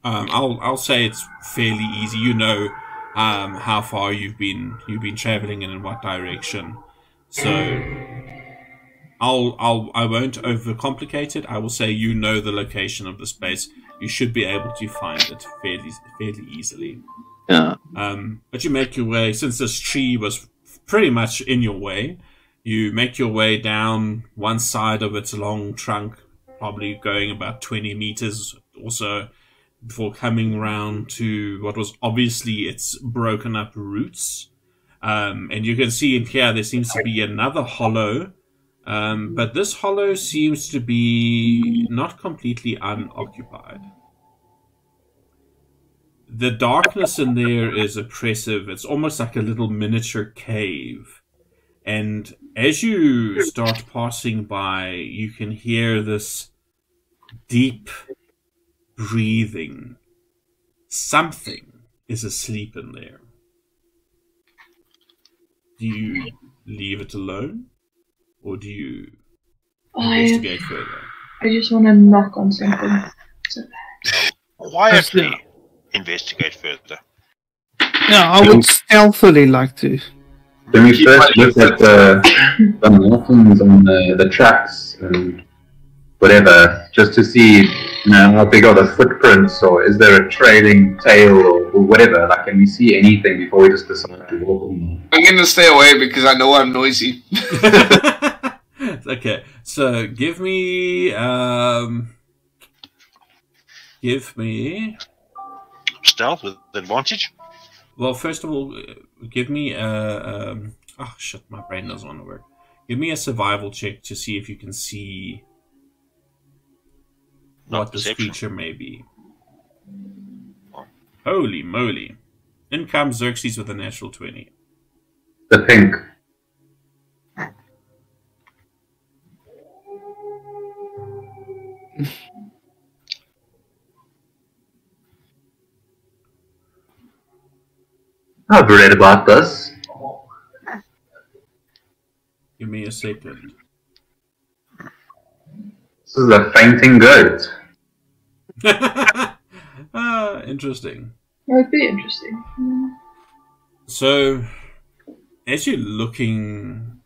I'll say it's fairly easy. You know how far you've been traveling and in what direction. So I won't overcomplicate it. I will say you know the location of the space. You should be able to find it fairly easily. Yeah. But you make your way, since this tree was pretty much in your way, you make your way down one side of its long trunk, probably going about 20 meters or so, before coming round to what was obviously its broken up roots. And you can see in here there seems to be another hollow, but this hollow seems to be not completely unoccupied. The darkness in there is oppressive. It's almost like a little miniature cave. And as you start passing by, you can hear this deep breathing. Something is asleep in there. Do you leave it alone? Or do you investigate further? I just want to knock on something. Quietly investigate further. Yeah, I would stealthily like to. Can we first look at the markings on the tracks and whatever, just to see, how big are the footprints, or is there a trailing tail, or whatever? Like, can we see anything before we just decide to walk on? I'm gonna stay away because I know I'm noisy. Okay, so give me Stealth with advantage. well, first of all, give me oh shit, my brain doesn't want to work. Give me a survival check to see if you can see what this creature may be. Holy moly. In comes Xerxes with a natural 20. The pink. I've read about this. Give me a second. This is a fainting goat. Interesting. That would be interesting. So, as you're looking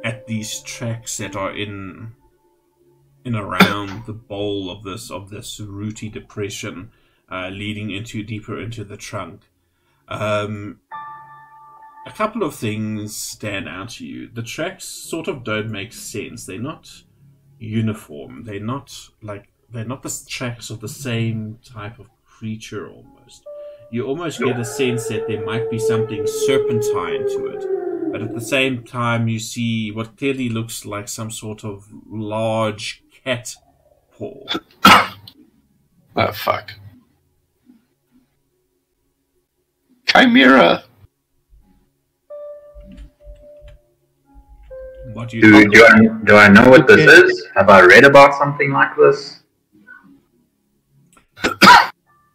at these tracks that are in around the bowl of this rooty depression, leading deeper into the trunk, a couple of things stand out to you. The tracks sort of don't make sense. They're not uniform. They're not the tracks of the same type of creature almost. You almost get a sense that there might be something serpentine to it. But at the same time, you see what clearly looks like some sort of large cat paw. Oh, fuck. Chimera. What do you Do I know what this is? Have I read about something like this?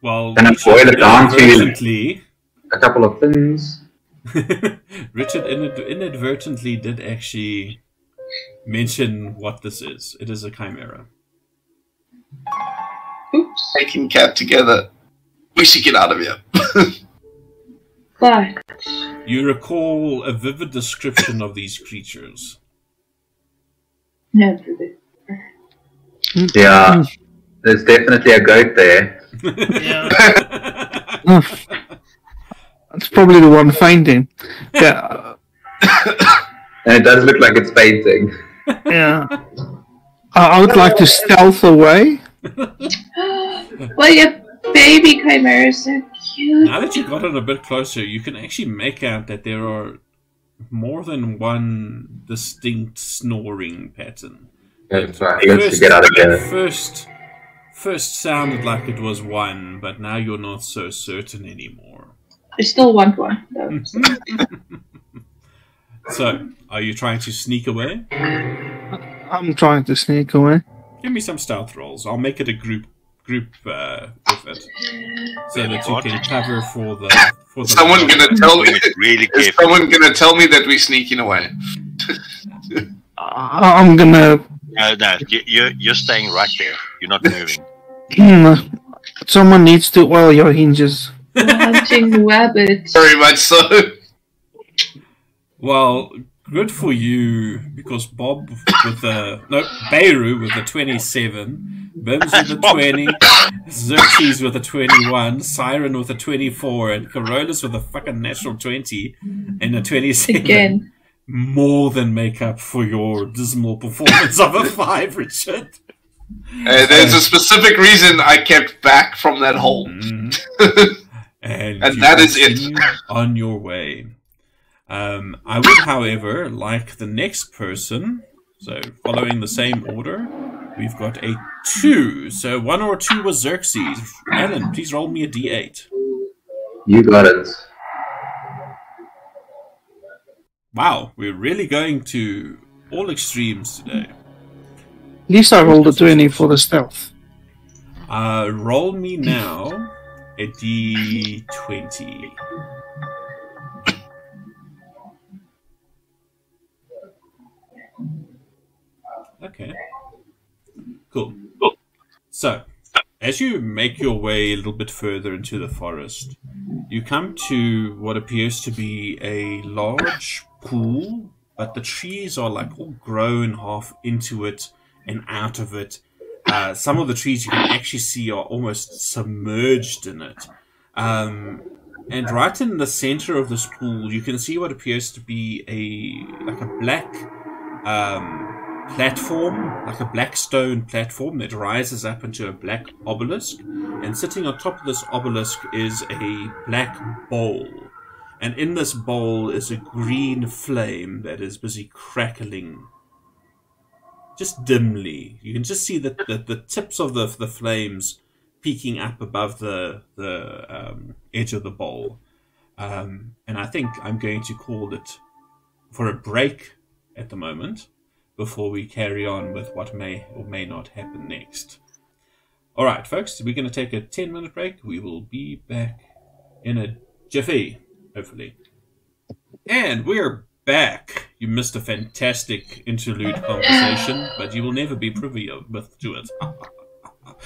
Well, Can I boil it down to inadvertently, a couple of things? Richard inadvertently did actually mention what this is. It is a chimera. Oops. Taking cat together. We should get out of here. But You recall a vivid description of these creatures. no, really. Yeah, there's definitely a goat there. That's probably the one fainting. Yeah. And it does look like it's fainting. Yeah. I would like to stealth away. Well, your baby chimeras are cute. Now that you've gotten a bit closer, you can actually make out that there are more than one distinct snoring pattern. It's like, let's get out of here. First sounded like it was one, but now you're not so certain anymore. I still want one, though. So, are you trying to sneak away? I'm trying to sneak away. Give me some stealth rolls. I'll make it a group effort, so that you can cover for the. Someone gonna tell me. Really Is careful. someone gonna tell me that we're sneaking away? I'm gonna. No, you're staying right there. You're not moving. Someone needs to oil your hinges. Hunting rabbits. Very much so. Well, good for you, because Bob with Beirut with a 27, Bims with a 20, Xerxes with a 21, Siren with a 24, and Carolus with a fucking natural 20 and a 27. Again. More than make up for your dismal performance of a 5, Richard. There's a specific reason I kept back from that hole. And that is it. continue on your way. I would, however, like the next person, so following the same order, we've got a 2. So 1 or 2 was Xerxes. Alan, please roll me a d8. You got it. Wow, we're really going to all extremes today. At least I rolled a 20 for the stealth. Roll me now a d20. Okay. Cool. So, as you make your way a little bit further into the forest, You come to what appears to be a large pool, but the trees are like all grown half into it and out of it. Some of the trees you can actually see are almost submerged in it. And right in the center of this pool, you can see what appears to be a black platform, like a black stone platform that rises up into a black obelisk. And sitting on top of this obelisk is a black bowl. And in this bowl is a green flame that is busy crackling. Just dimly. You can just see the tips of the flames peeking up above the edge of the bowl. And I think I'm going to call it for a break at the moment before we carry on with what may or may not happen next. Alright, folks, we're going to take a 10-minute break. We will be back in a jiffy, hopefully. And we're back. You missed a fantastic interlude conversation, but you will never be privy to it.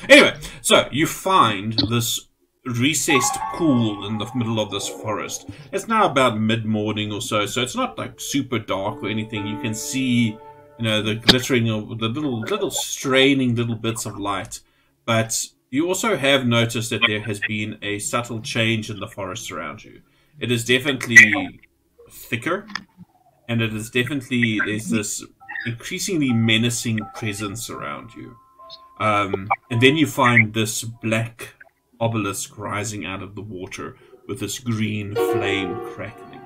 Anyway, so you find this recessed pool in the middle of this forest. It's now about mid-morning or so it's not like super dark or anything. You can see, you know, the glittering of the little straining little bits of light. But you also have noticed that there has been a subtle change in the forest around you. It is definitely thicker, and it is definitely, there's this increasingly menacing presence around you. And then you find this black obelisk rising out of the water with this green flame crackling.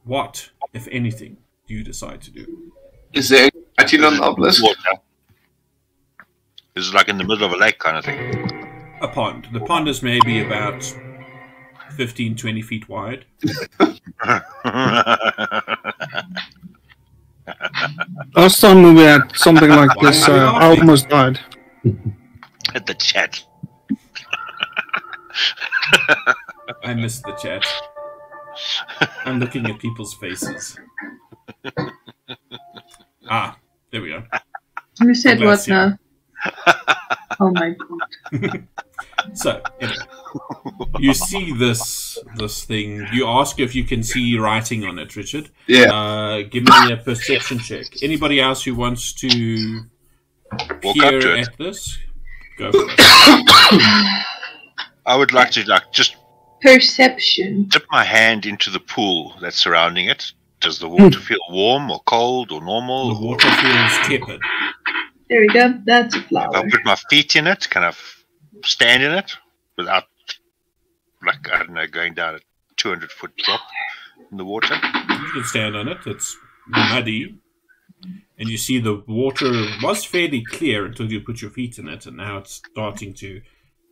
What, if anything, do you decide to do? Is there writing on the obelisk? Water. Is it like in the middle of a lake kind of thing? A pond. The pond is maybe about 15-20 feet wide. Last time we had something like this, I almost died. At the chat. I missed the chat. I'm looking at people's faces. Ah, there we go. Who said what now? Oh my god. So, anyway, you see this thing. You ask if you can see writing on it, Richard. Yeah. Give me a perception check. Anybody else who wants to peer at this? Go for it. I would like to just Perception. dip my hand into the pool that's surrounding it. Does the water feel warm or cold or normal? The water feels tepid. There we go. That's a flower. If I put my feet in it, can I stand in it without, like, I don't know, going down a 200-foot drop in the water? You can stand on it. It's muddy. And you see the water was fairly clear until you put your feet in it, and now it's starting to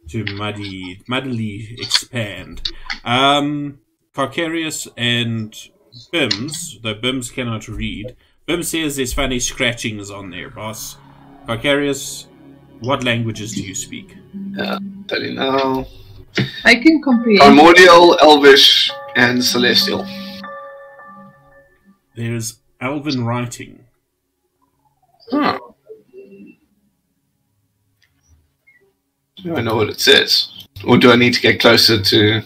muddily expand. Carcarius and Bims, though Bims cannot read, Bims says there's funny scratchings on there, boss. Carcarius, what languages do you speak? Yeah, tell you now. I can comprehend. Primordial, Elvish, and Celestial. There's Elven writing. Huh. Do I know what it says? Or do I need to get closer to...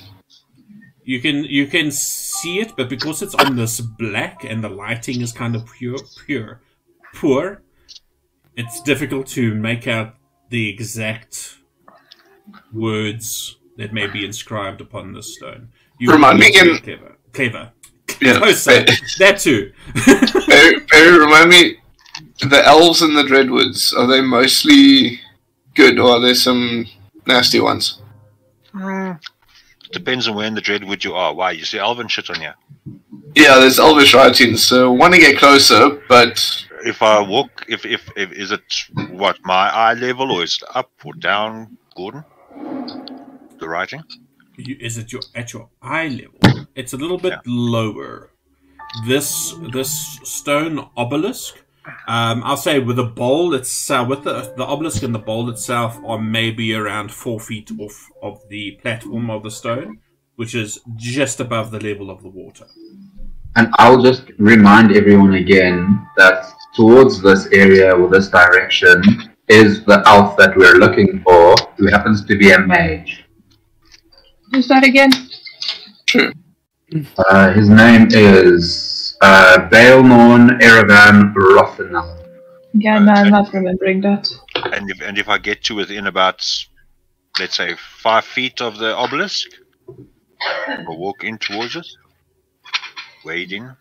You can see it, but because it's on this black and the lighting is kind of poor, it's difficult to make out the exact words that may be inscribed upon this stone. You Remind me again. Clever. Yeah, Closer. That too. Barry, remind me, the elves in the Dreadwoods, are they mostly good, or are there some nasty ones? Depends on where in the Dreadwood you are. Why? You see elven shit on you. Yeah, there's elvish writing, so I want to get closer, but... If I walk, if is it what, my eye level, or is it up or down, Gordon? The writing? Is it at your eye level? It's a little bit lower. This stone obelisk, I'll say with the bowl itself, with the obelisk and the bowl itself are maybe around 4 feet off of the platform of the stone, which is just above the level of the water. And I'll just remind everyone again that towards this area or this direction is the elf that we're looking for, who happens to be a mage. Who's that again? True. His name is Baelmorn Erevan Rothenal. Yeah, no, I'm not remembering that. And if I get to within about, let's say, 5 feet of the obelisk, I'll walk in towards it, wade in.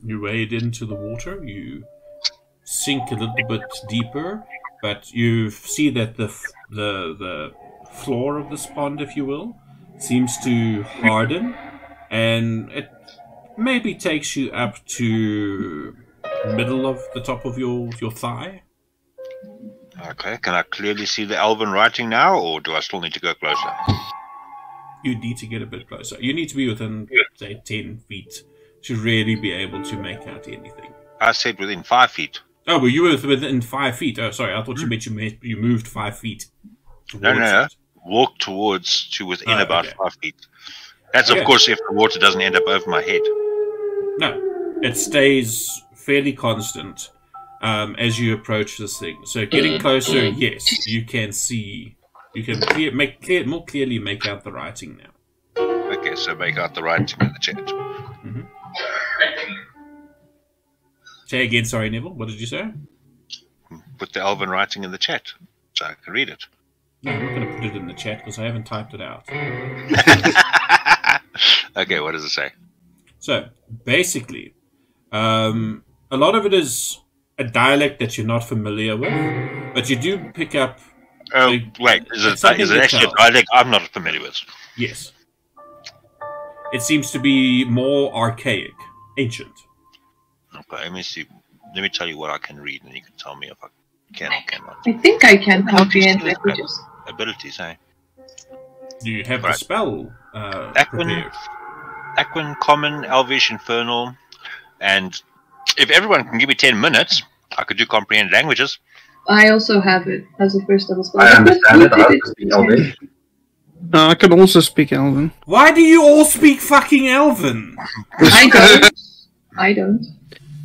You wade into the water. You sink a little bit deeper, but you see that the floor of this pond, if you will, seems to harden, and it maybe takes you up to middle of the top of your thigh. Okay, can I clearly see the elven writing now, or do I still need to go closer? You need to get a bit closer. You need to be within, say, 10 feet to really be able to make out anything. I said within 5 feet. Oh, well, you were within 5 feet. Oh, sorry, I thought you meant you moved 5 feet. No. Walk towards to within about 5 feet. That's, of course, if the water doesn't end up over my head. No, it stays fairly constant as you approach this thing. So getting closer, yes, you can see. You can more clearly make out the writing now. Okay, so make out the writing in the chat. Mm-hmm. Say again, sorry, Neville. What did you say? Put the elven writing in the chat so I can read it. No, I'm not going to put it in the chat because I haven't typed it out. Okay, what does it say? So, basically, a lot of it is a dialect that you're not familiar with, but you do pick up... Oh, wait, is it actually a dialect I'm not familiar with? Yes. It seems to be more archaic, ancient. Okay, let me see. Let me tell you what I can read, and you can tell me if I can or cannot. I think I can comprehend languages. Abilities, eh? Do you have the spell prepared? Aquan, Common, Elvish, Infernal, and if everyone can give me 10 minutes, I could do comprehend languages. I also have it as a first level spell. I understand it. I also speak Elvish. I can also speak Elven. Why do you all speak fucking Elven? I don't. I don't.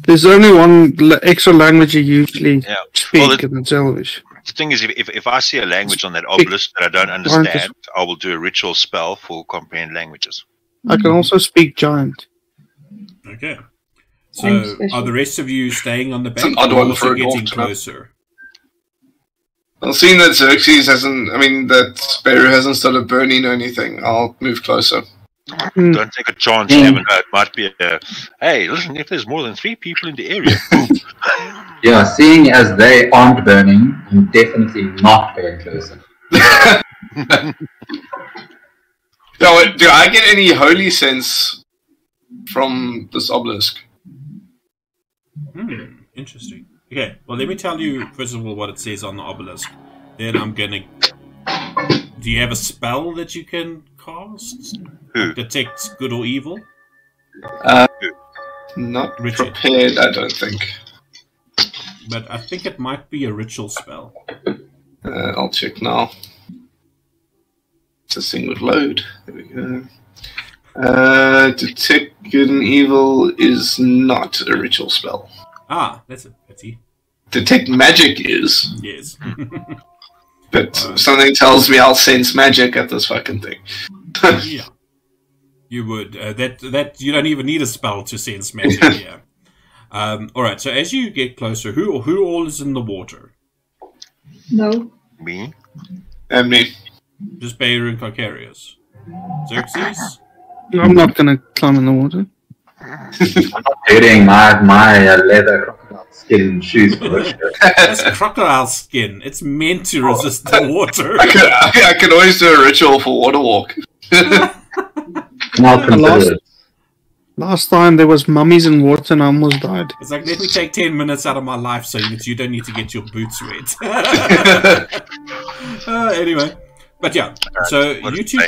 There's only one extra language you usually speak, well, and it's Elvish. The thing is, if I see a language on that obelisk that I don't understand, I will do a ritual spell for comprehend languages. I can also speak Giant. Okay. So, are the rest of you staying on the bank odd or one also for a getting dwarf, closer? Well, seeing that Xerxes that Beru hasn't started burning or anything, I'll move closer. Don't take a chance, you never know. It might be hey, listen, if there's more than 3 people in the area. Yeah, seeing as they aren't burning, I'm definitely not going closer. No, do I get any holy sense from this obelisk? Interesting. Okay, well, let me tell you, first of all, what it says on the obelisk. Then I'm gonna... Do you have a spell that you can cast? Detect good or evil? Not Richard. prepared, I don't think. But I think it might be a ritual spell. I'll check now. This thing would load. There we go. Detect good and evil is not a ritual spell. Ah, that's a pity. Detect magic is. Yes. But something tells me I'll sense magic at this fucking thing. Yeah. You would. That you don't even need a spell to sense magic, yeah. Alright, so as you get closer, who all is in the water? No. Me? And me. Just Beirut and Carcarius. Xerxes? I'm not going to climb in the water. I'm not doing my leather crocodile skin shoes for this shit. That's crocodile skin. It's meant to resist the water. I can always do a ritual for water walk. Not considered. Last time there was mummies in water and I almost died. It's like, let me take 10 minutes out of my life so you don't need to get your boots wet. Anyway. But yeah, so you two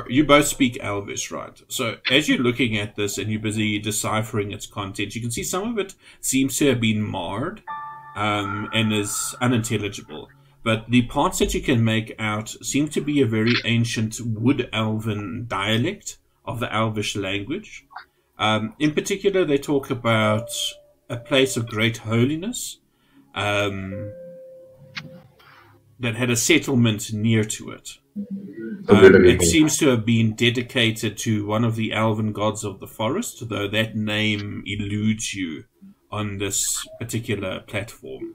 you both speak Elvish, right? So as you're looking at this and you're busy deciphering its content, you can see some of it seems to have been marred and is unintelligible. But the parts that you can make out seem to be a very ancient Wood Elven dialect of the Elvish language. In particular, they talk about a place of great holiness that had a settlement near to it. It seems to have been dedicated to one of the elven gods of the forest, though that name eludes you on this particular platform.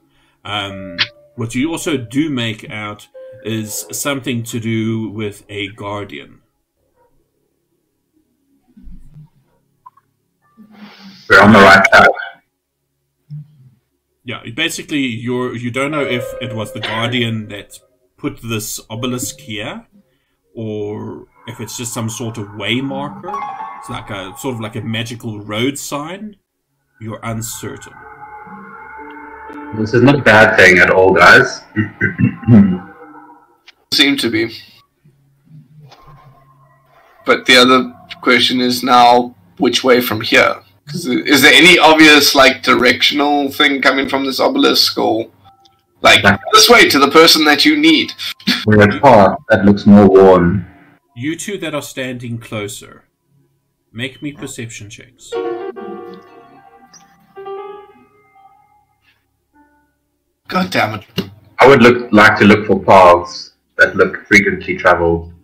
What you also do make out is something to do with a guardian. We're on the right track. Yeah, basically, you don't know if it was the guardian that put this obelisk here, or if it's just some sort of way marker. It's like a sort of like a magical road sign. You're uncertain. This is not a bad thing at all, guys. Seem to be. But the other question is now, which way from here? Is there any obvious, like, directional thing coming from this obelisk, or like this way to the person that you need? We're a path that looks more worn. You two that are standing closer, make me perception checks. God damn it! I would like to look for paths that look frequently traveled.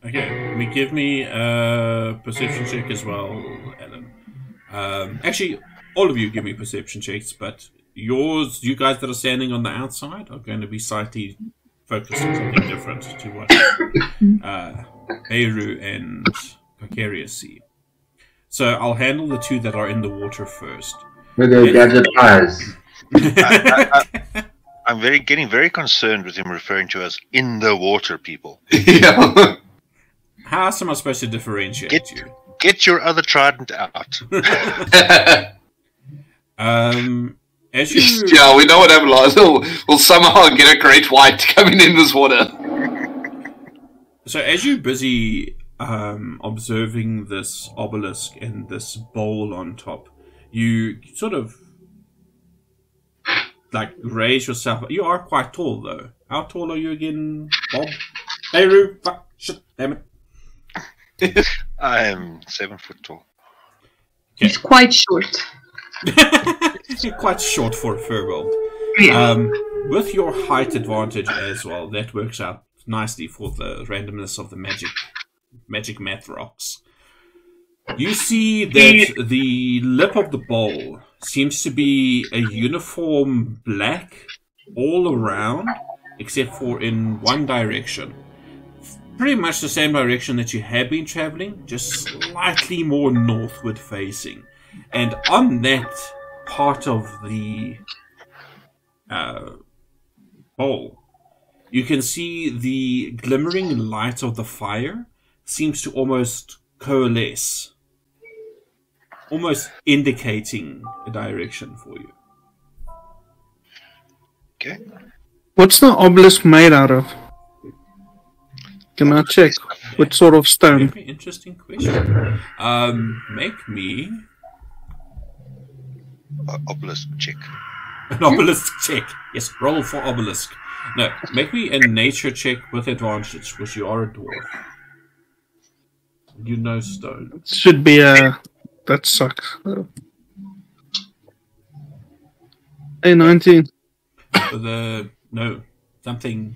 Okay, give me a perception check as well, Alan. Actually, all of you give me perception checks, but you guys that are standing on the outside, are going to be slightly focused on something different to what Beirut and Carcarius see. So I'll handle the two that are in the water first. With their gadget eyes. I'm getting very concerned with him referring to us in the water people. Yeah. How else am I supposed to differentiate you? Get your other trident out. As you... Yeah, we know what happened last. We'll somehow get a great white coming in this water. So as you're busy observing this obelisk and this bowl on top, you sort of like raise yourself. You are quite tall, though. How tall are you again, Bob? Hey, Roo! Fuck! Shit! Damn it! I am 7 foot tall. Okay. He's quite short. Quite short for a furbolg. Yeah. With your height advantage as well, that works out nicely for the randomness of the magic math rocks. You see that the lip of the bowl seems to be a uniform black all around, except for in one direction. Pretty much the same direction that you have been traveling, just slightly more northward facing. And on that part of the bowl, you can see the glimmering light of the fire seems to almost coalesce, almost indicating a direction for you. Okay. What's the obelisk made out of? Can I check? What sort of stone? Very interesting question. Make me obelisk check. an obelisk check. Yes, roll for obelisk. No, make me a nature check with advantage, because you are a dwarf. You know stone. It should be a... That sucks. Hey, 19. No, something...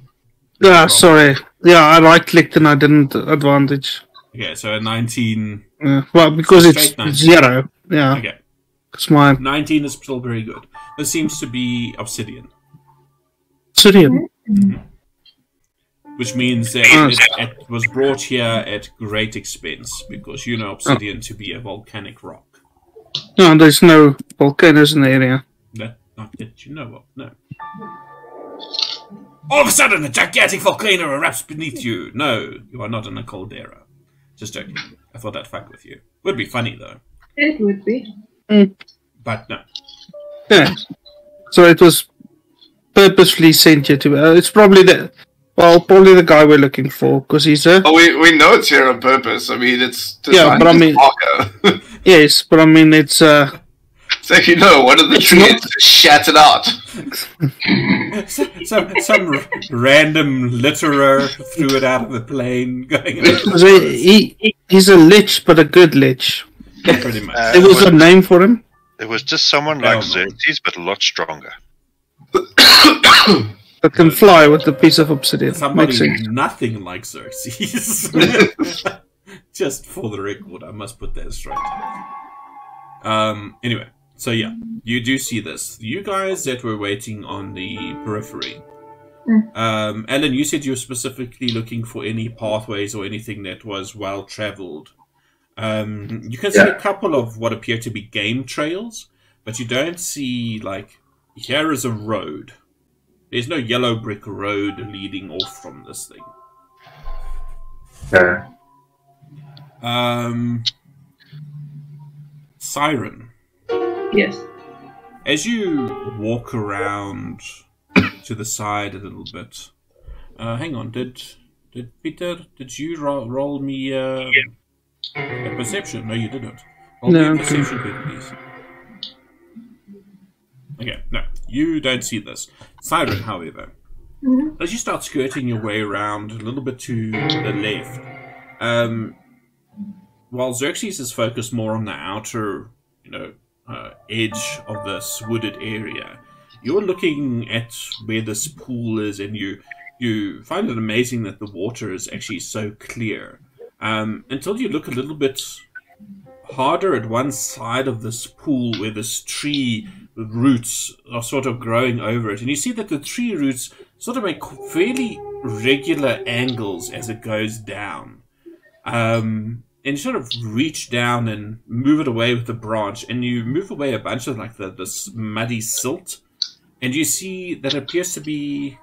Yeah, sorry. Yeah, I right-clicked and I didn't advantage. Okay, so a 19... well, because it's 0. Yeah. Okay. It's my... 19 is still very good. This seems to be obsidian. Obsidian? Mm-hmm. Which means that it was brought here at great expense, because you know obsidian to be a volcanic rock. No, there's no volcanoes in the area. Not that you know of, no. All of a sudden, a gigantic volcano erupts beneath you. No, you are not in a caldera. Just joking. I thought I'd fuck with you. Would be funny, though. It would be. But no. Yeah. So it was purposefully sent here to... it's probably the guy we're looking for, because he's a... Oh, we know it's here on purpose. I mean, it's... Yeah, but I mean... Yes, but I mean, it's... So you know, one of the trees just shattered out. some random litterer threw it out of the plane. He's a lich, but a good lich. Pretty much. There was a name for him. It was just someone like Xerxes, but a lot stronger. That can fly with a piece of obsidian. Somebody nothing like Xerxes. Just for the record, I must put that straight. Anyway, so yeah, you do see this. You guys that were waiting on the periphery. Alan, you said you were specifically looking for any pathways or anything that was well traveled. You can see a couple of what appear to be game trails, but you don't see, like, here is a road. There's no yellow brick road leading off from this thing. Siren. Yes. As you walk around to the side a little bit, hang on. Did Peter? Did you roll me a perception? No, you didn't. Roll me a perception, please. Okay, no, you don't see this. Siren, however, as you start skirting your way around a little bit to the left, while Xerxes is focused more on the outer, edge of this wooded area, you're looking at where this pool is, and you find it amazing that the water is actually so clear. Until you look a little bit harder at one side of this pool where this tree roots are sort of growing over it, and you see that the tree roots sort of make fairly regular angles as it goes down. And you sort of reach down and move it away with the branch, and you move away a bunch of like this muddy silt, and you see that it appears to be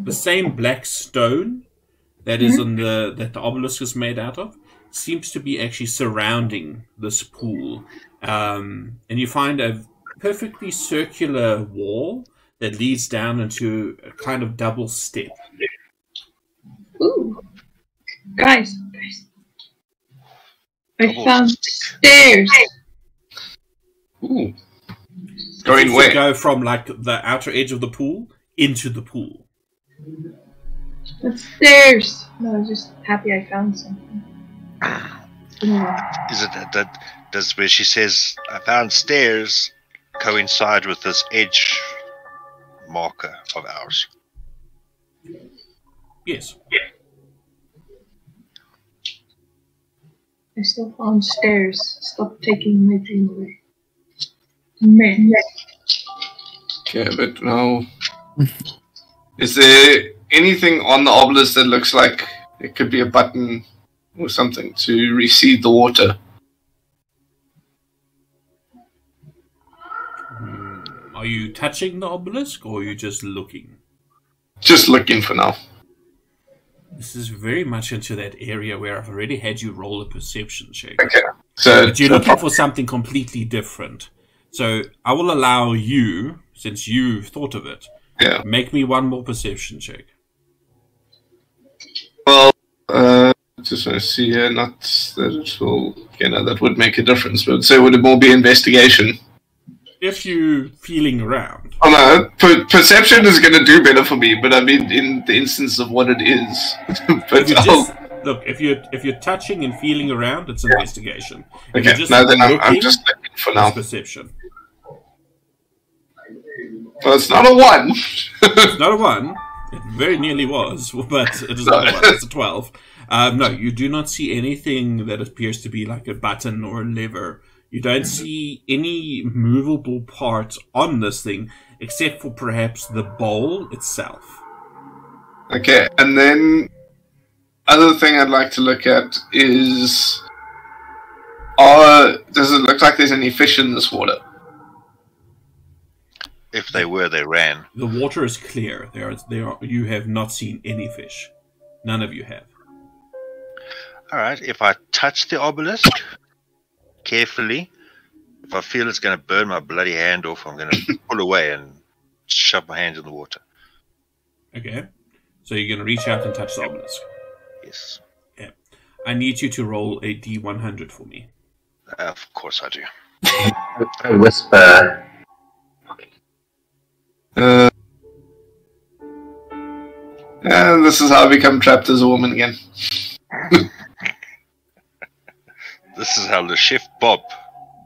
the same black stone that is on that the obelisk is made out of. Seems to be actually surrounding this pool, and you find a perfectly circular wall that leads down into a kind of double step. Ooh, guys, I found stairs. Ooh, going where? Go from like the outer edge of the pool into the pool. The stairs. No, I'm just happy I found something. Is it that does where she says I found stairs coincide with this edge marker of ours? Yes. I still found stairs. Stop taking my dream away. Man. Okay, but now, is there anything on the obelisk that looks like it could be a button or something to recede the water? Are you touching the obelisk, or are you just looking? Just looking for now. This is very much into that area where I've already had you roll a perception check. Okay. So but you're looking for something completely different. So I will allow you, since you thought of it, make me one more perception check. Well, just want to see here, not that it will, that would make a difference, but so would it more be investigation? If you're feeling around. Oh no, perception is going to do better for me, but I mean in the instance of what it is. But look, if you're touching and feeling around, it's investigation. If okay, no, then I'm just looking for now. Perception. Well, it's not a 1. It's not a 1. It very nearly was, but it is not a 1. It's a 12. No, you do not see anything that appears to be like a button or a lever. You don't see any movable parts on this thing, except for perhaps the bowl itself. Okay, and then other thing I'd like to look at is, does it look like there's any fish in this water? If they were, they ran. The water is clear. You have not seen any fish. None of you have. All right, if I touch the obelisk carefully, if I feel it's going to burn my bloody hand off, I'm going to pull away and shove my hands in the water. Okay. So you're going to reach out and touch the obelisk? Yes. Yeah. I need you to roll a D100 for me. Of course I do. I whisper. This is how I become trapped as a woman again. This is how Le Chef Bob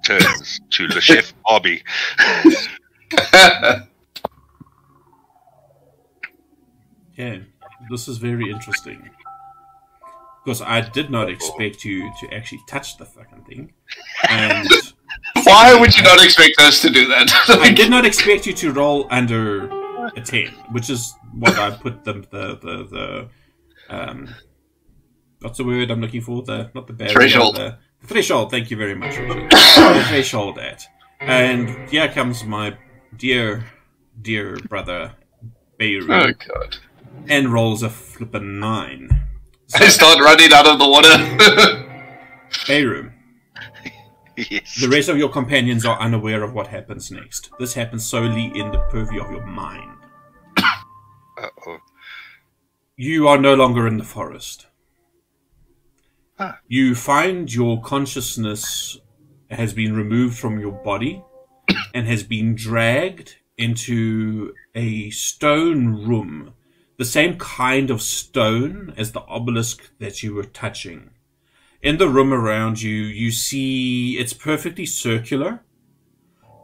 turns to Le Chef Bobby. Yeah, this is very interesting. Because I did not expect you to actually touch the fucking thing. And why would you not expect us to do that? I did not expect you to roll under a 10, which is what I put the what's the word I'm looking for? Not the barrier. Threshold. The threshold, thank you very much, Richard. The threshold at. And here comes my dear brother, Beirut. Oh, God. And rolls a flippin' 9. So, I start running out of the water. Beirut. Yes. The rest of your companions are unaware of what happens next. This happens solely in the purview of your mind. Uh-oh. You are no longer in the forest. Ah. You find your consciousness has been removed from your body and has been dragged into a stone room, the same kind of stone as the obelisk that you were touching. In the room around you, you see it's perfectly circular.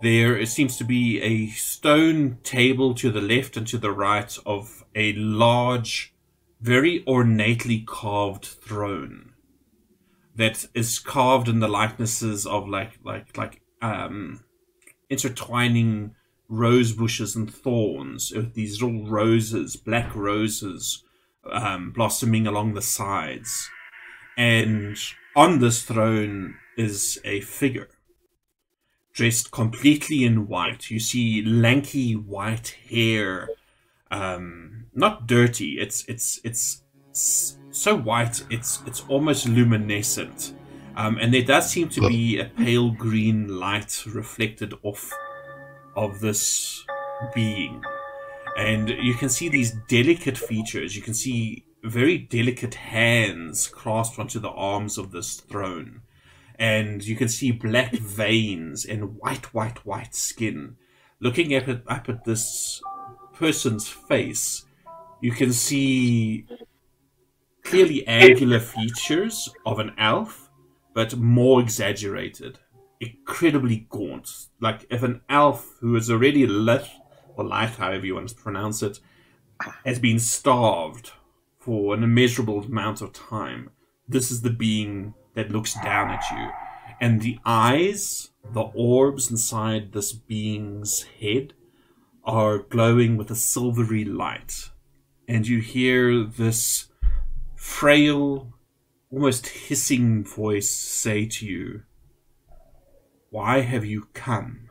It seems to be a stone table to the left and to the right of a large, very ornately carved throne that is carved in the likenesses of like intertwining rose bushes and thorns, with these little roses, black roses, blossoming along the sides. And on this throne is a figure dressed completely in white. You see lanky white hair, not dirty. It's so white it's almost luminescent, and there does seem to be a pale green light reflected off of this being, and you can see these delicate features. You can see very delicate hands clasped onto the arms of this throne, and you can see black veins and white skin. Looking up at this person's face, you can see clearly angular features of an elf, but more exaggerated, incredibly gaunt. Like if an elf who is already lit, or light, however you want to pronounce it, has been starved for an immeasurable amount of time, this is the being that looks down at you. And the eyes, the orbs inside this being's head, are glowing with a silvery light. And you hear this frail, almost hissing voice say to you, "Why have you come?"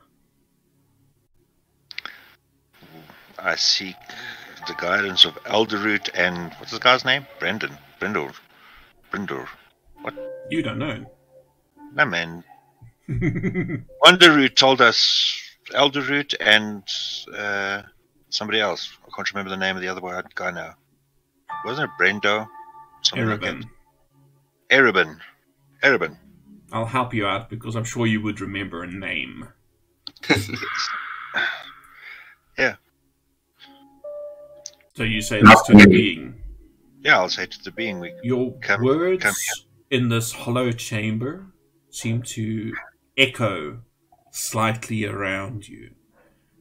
I seek the guidance of Elderroot and what's this guy's name? Brindor. What? You don't know. No, man. Wonderroot told us Elderroot and somebody else. I can't remember the name of the other guy now. Wasn't it Brendo? Erebin. I'll help you out because I'm sure you would remember a name. Yeah. So you say this to the being. Yeah, I'll say to the being. Your words in this hollow chamber seem to echo slightly around you.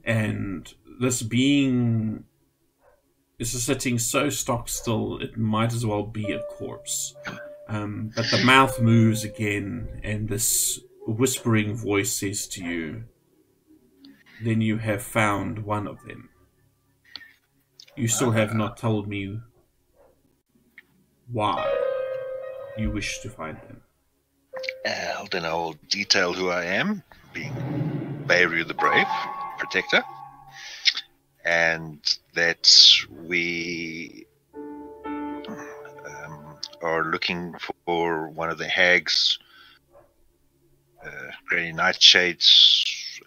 And this being is sitting so stock still, it might as well be a corpse. But the mouth moves again, and this whispering voice says to you, "Then you have found one of them. You still have not told me why you wish to find them." Then I'll detail who I am, being Beirut the Brave, Protector, and that we are looking for one of the hags, Granny Nightshade's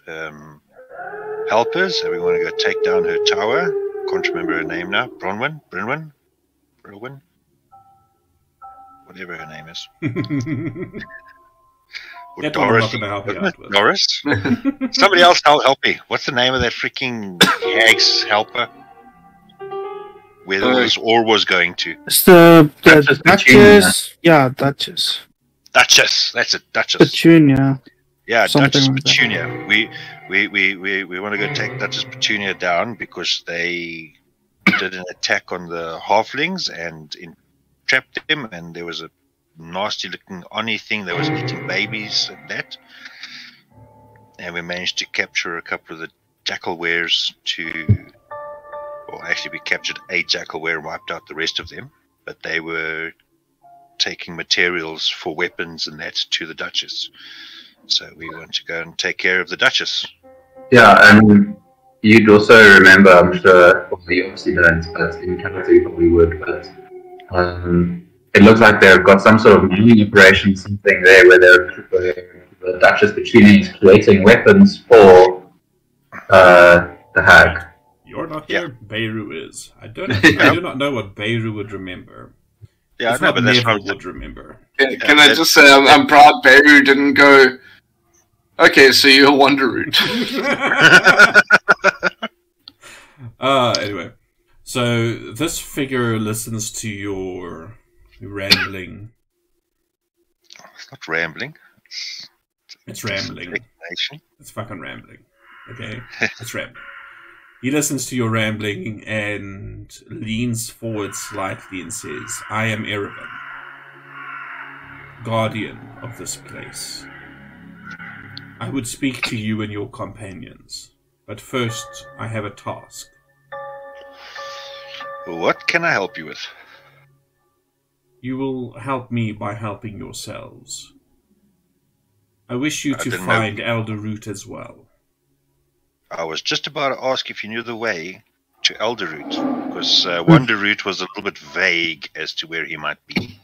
helpers, and we want to go take down her tower. Can't remember her name now. Bronwyn, whatever her name is. Or Doris. Doris. Somebody else help me. What's the name of that freaking hag's helper? Where this ore was going to? It's the Duchess. Yeah, Duchess. Duchess. That's it. Duchess. Petunia. Yeah, Something Duchess like Petunia. We want to go take Duchess Petunia down because they did an attack on the halflings and trapped them, and there was a nasty looking Oni thing that was eating babies and that. And we managed to capture a couple of the jackalwares actually we captured a jackalware and wiped out the rest of them, but they were taking materials for weapons and that to the Duchess. So we want to go and take care of the Duchess. Yeah, and you'd also remember, I'm sure, well, you obviously don't, but in Canada you probably would, but it looks like they've got some sort of mining operation, something there where the Duchess Petunia is creating weapons for the Hag. You're not there, Beirut is. I do not know what Beirut would remember. Yeah, it's I know, not but that's Neville would remember. Can I just say I'm proud Beirut didn't go, okay, so you're Wanderroot. Anyway, so this figure listens to your rambling. It's not rambling. It's rambling. It's fucking rambling. Okay? It's rambling. He listens to your rambling and leans forward slightly and says, I am Erevan, guardian of this place. I would speak to you and your companions, but first I have a task. What can I help you with? You will help me by helping yourselves. I wish you to find Elderroot as well. I was just about to ask if you knew the way to Elderroot, because Wanderroot was a little bit vague as to where he might be.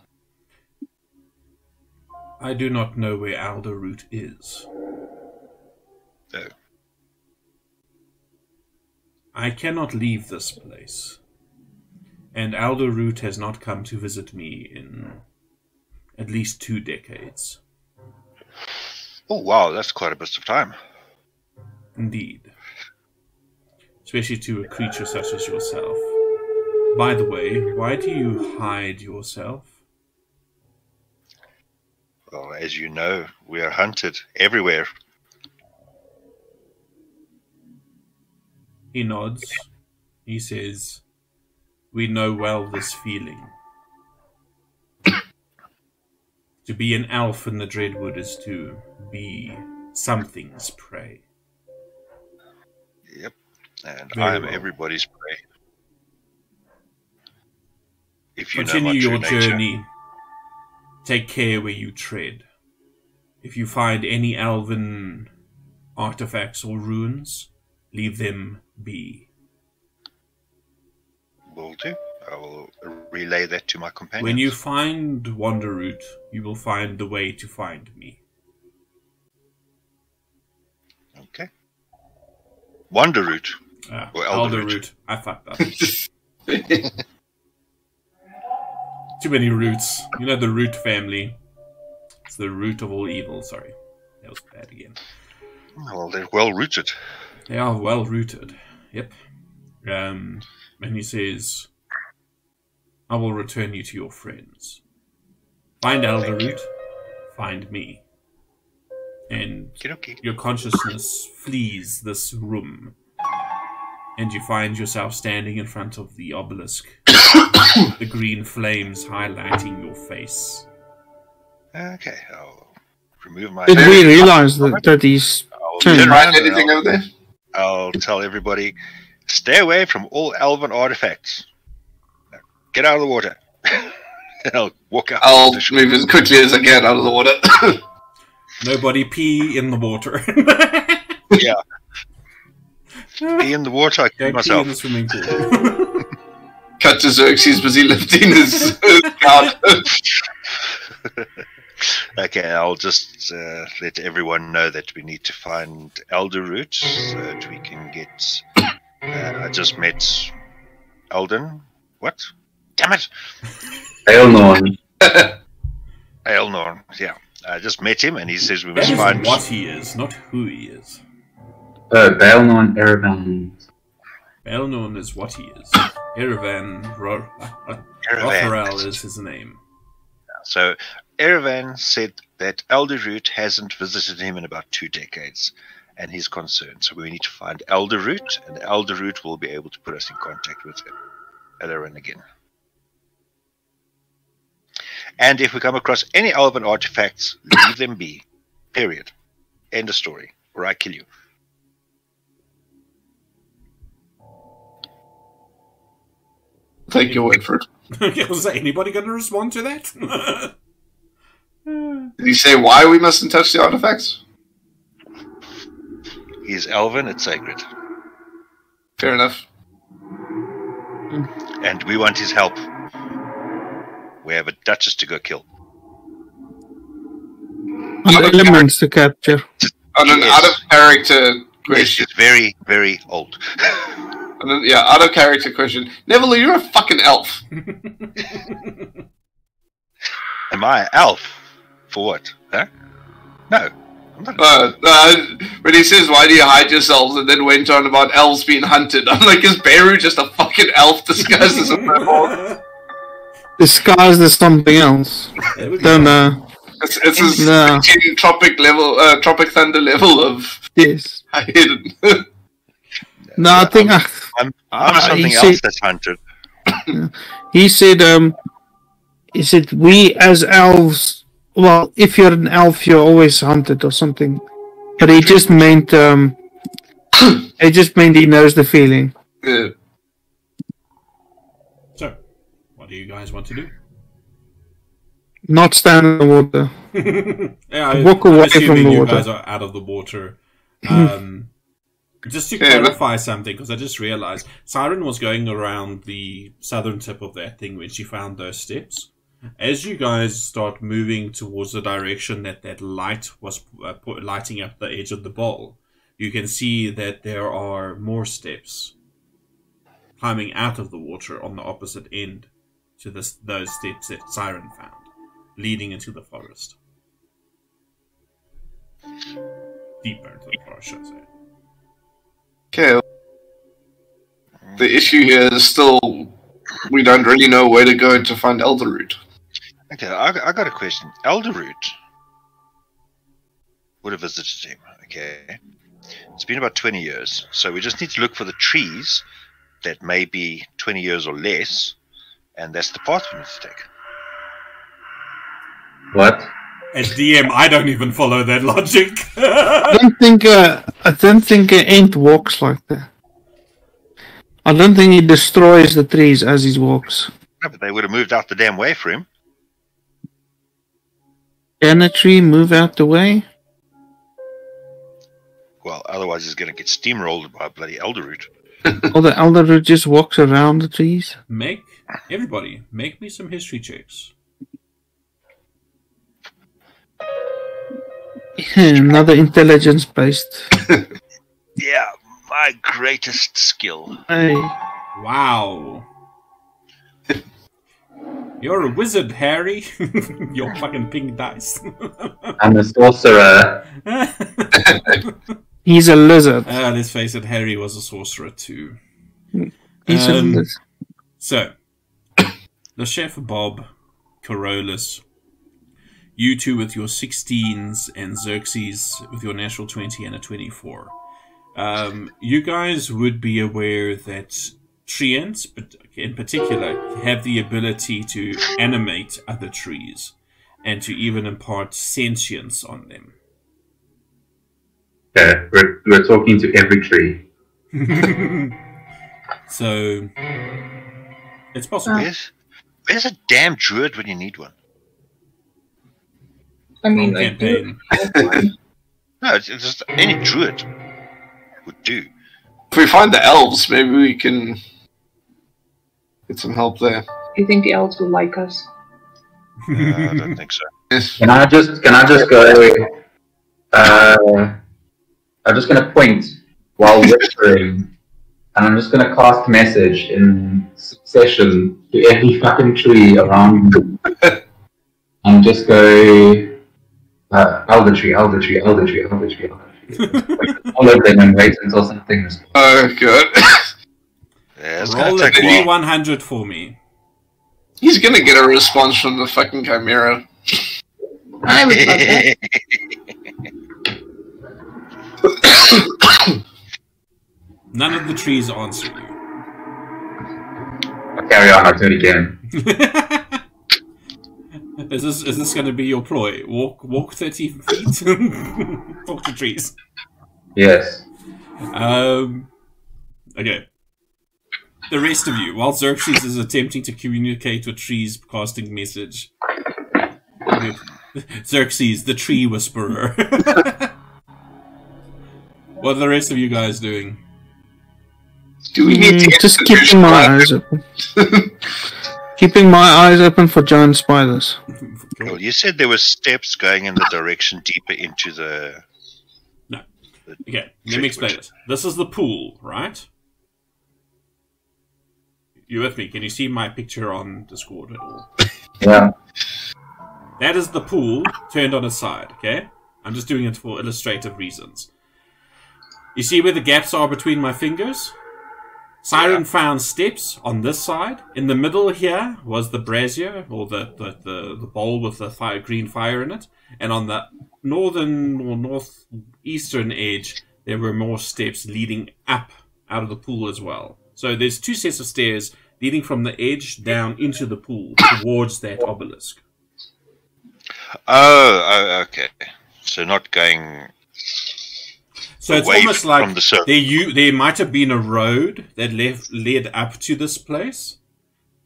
I do not know where Elderroot is. Oh. I cannot leave this place, and Elderroot has not come to visit me in at least 2 decades. Oh wow, that's quite a bit of time. Indeed. Especially to a creature such as yourself. By the way, why do you hide yourself? Well, as you know, we are hunted everywhere. He nods. He says, we know well this feeling. To be an elf in the Dreadwood is to be something's prey. Yep, and Very I am well. everybody's prey. If you Continue know your my true nature. journey. Take care where you tread. If you find any elven artifacts or runes, leave them be. Will do. I will relay that to my companions. When you find Wanderroot, you will find the way to find me. Okay. Wanderroot. Or Elderroot. I fucked up. Too many roots. You know the root family. It's the root of all evil. Sorry. That was bad again. Well, they're well rooted. They are well rooted. Yep. And he says, I will return you to your friends. Find Elderroot. Find me. And your consciousness flees this room. And you find yourself standing in front of the obelisk. The green flames highlighting your face. Okay, I'll remove my... Did we realize that he's... Did you find anything over there? I'll tell everybody, stay away from all elven artifacts. Now, get out of the water. And I'll walk out. I'll move as quickly as I can out of the water. Nobody pee in the water. Yeah. Pee in the water, I kill myself. Pee in the swimming pool. Cut to Xerxes busy lifting his card. Okay, I'll just let everyone know that we need to find Elderroot so that we can get... I just met Eldon. What? Damn it! Aelnorn. Aelnorn, yeah. I just met him and he says we That must is find... what he is, not who he is. Baelnorn Erevan. Baelnorn is what he is. Erevan Rotherel is his name. So, Erevan said that Elderroot hasn't visited him in about 2 decades, and he's concerned. So we need to find Elderroot, and Elderroot will be able to put us in contact with him. Elerin again. And if we come across any elven artifacts, leave them be. Period. End of story. Or I kill you. Take your word for it. Okay, was anybody going to respond to that? Did he say why we mustn't touch the artifacts? He's elven, it's sacred. Fair enough. And we want his help. We have a duchess to go kill. Elements to capture. On an out of character question. Yes, very, very old. Yeah, out of character question. Neville, you're a fucking elf. Am I elf? For what? Huh? No. I'm not When he says, why do you hide yourselves, and then went on about elves being hunted, I'm like, is Beru just a fucking elf disguised as a werewolf? Disguised as something else. Don't know. It's his Tropic Thunder level of yes. hidden. No, I think I'm something else that's hunted. He said we as elves. Well, if you're an elf, you're always hunted or something. But he just meant he knows the feeling. Yeah. So, what do you guys want to do? Not stand in the water. Yeah, walk away from the you water. guys are out of the water. Just to clarify something, because I just realized Siren was going around the southern tip of that thing when she found those steps. As you guys start moving towards the direction that light was lighting up the edge of the bowl, you can see that there are more steps climbing out of the water on the opposite end to those steps that Siren found, leading into the forest. Deeper into the forest, should I say. Okay. The issue here is still we don't really know where to go to find Elderroot. Okay, I got a question. Elderroot would have visited him, okay? It's been about 20 years, so we just need to look for the trees that may be 20 years or less, and that's the path we need to take. What? As DM, I don't even follow that logic. I don't think an ant walks like that. I don't think he destroys the trees as he walks. No, but they would have moved out the damn way for him. Can a tree move out the way? Well, otherwise he's going to get steamrolled by bloody Elderroot. Or the Elderroot just walks around the trees? Everybody, make me some history checks. Another intelligence-based. Yeah, my greatest skill. Hey. Wow. You're a wizard, Harry. Your fucking pink dice. I'm a sorcerer. He's a lizard. Let's face it, Harry was a sorcerer too. He's a lizard. So, the Chef Bob, Corollas, you two with your 16s, and Xerxes with your natural 20 and a 24. You guys would be aware that treants, in particular, have the ability to animate other trees and to even impart sentience on them. Okay, we're talking to every tree. So, it's possible. Where's a damn druid when you need one? I mean, campaign. No, it's just any druid would do. If we find the elves, maybe we can get some help there. You think the elves will like us? I don't think so. Yes. Can I just go? I'm just gonna point while whispering, and I'm just gonna cast message in succession to every fucking tree around me. And just go, elder tree. All of them, and wait until something is. Oh, good. Yeah, it's Roll gonna a take a while. D100 for me. He's gonna get a response from the fucking Chimera. I would love that. None of the trees answer you. Okay, carry on, I'll do it again. Is this going to be your ploy? Walk 30 feet, talk to trees. Yes. Okay. The rest of you, while Xerxes is attempting to communicate with trees, casting message. Xerxes, the tree whisperer. What are the rest of you guys doing? Do we need to just keeping my eyes open? Keeping my eyes open for giant spiders. Well, you said there were steps going in the direction deeper into the... No. Okay, let me explain it. This is the pool, right? You with me? Can you see my picture on Discord at all? Yeah. That is the pool turned on its side, okay? I'm just doing it for illustrative reasons. You see where the gaps are between my fingers? Siren found steps on this side. In the middle here was the brazier, or the bowl with the green fire in it. And on the northern or northeastern edge, there were more steps leading up out of the pool as well. So there's two sets of stairs leading from the edge down into the pool towards that obelisk. Oh, okay. So not going... So it's almost like there might have been a road that led up to this place,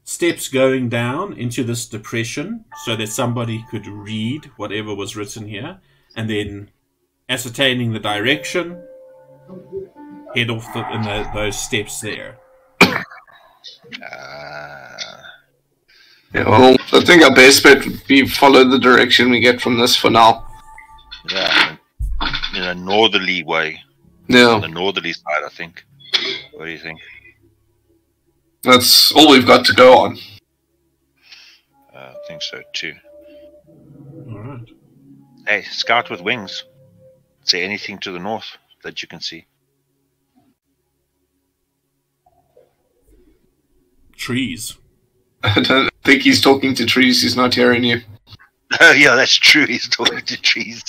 steps going down into this depression so that somebody could read whatever was written here, and then ascertaining the direction, head off those steps there. Yeah, well, I think our best bet would be follow the direction we get from this for now. Yeah, in a northerly way. Yeah. On the northerly side, I think. What do you think? That's all we've got to go on. I think so too. Alright. Hey, scout with wings. Is there anything to the north that you can see? Trees. I don't think he's talking to trees, he's not hearing you. Oh, yeah, that's true. He's talking to trees.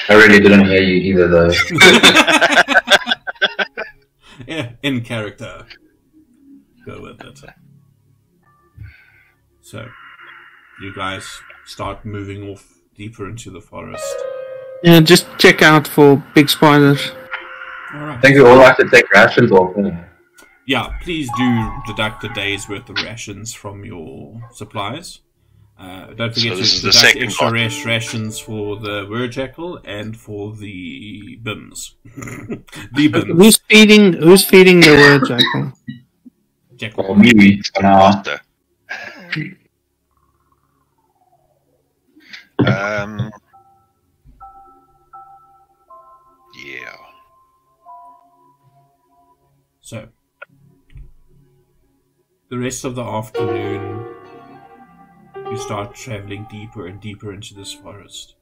I really didn't hear you either, though. Yeah, in character. Go with it. So, you guys start moving off deeper into the forest. Yeah, just check out for big spiders. Alright. I think we all have to take rations off. Yeah, please do deduct a day's worth of rations from your supplies. Don't forget to deduct extra rations for the Werjackal and for the Bims. The Bims. Who's feeding the Werjackal? Jackal. Oh, me. Yeah. So, the rest of the afternoon, you start traveling deeper and deeper into this forest.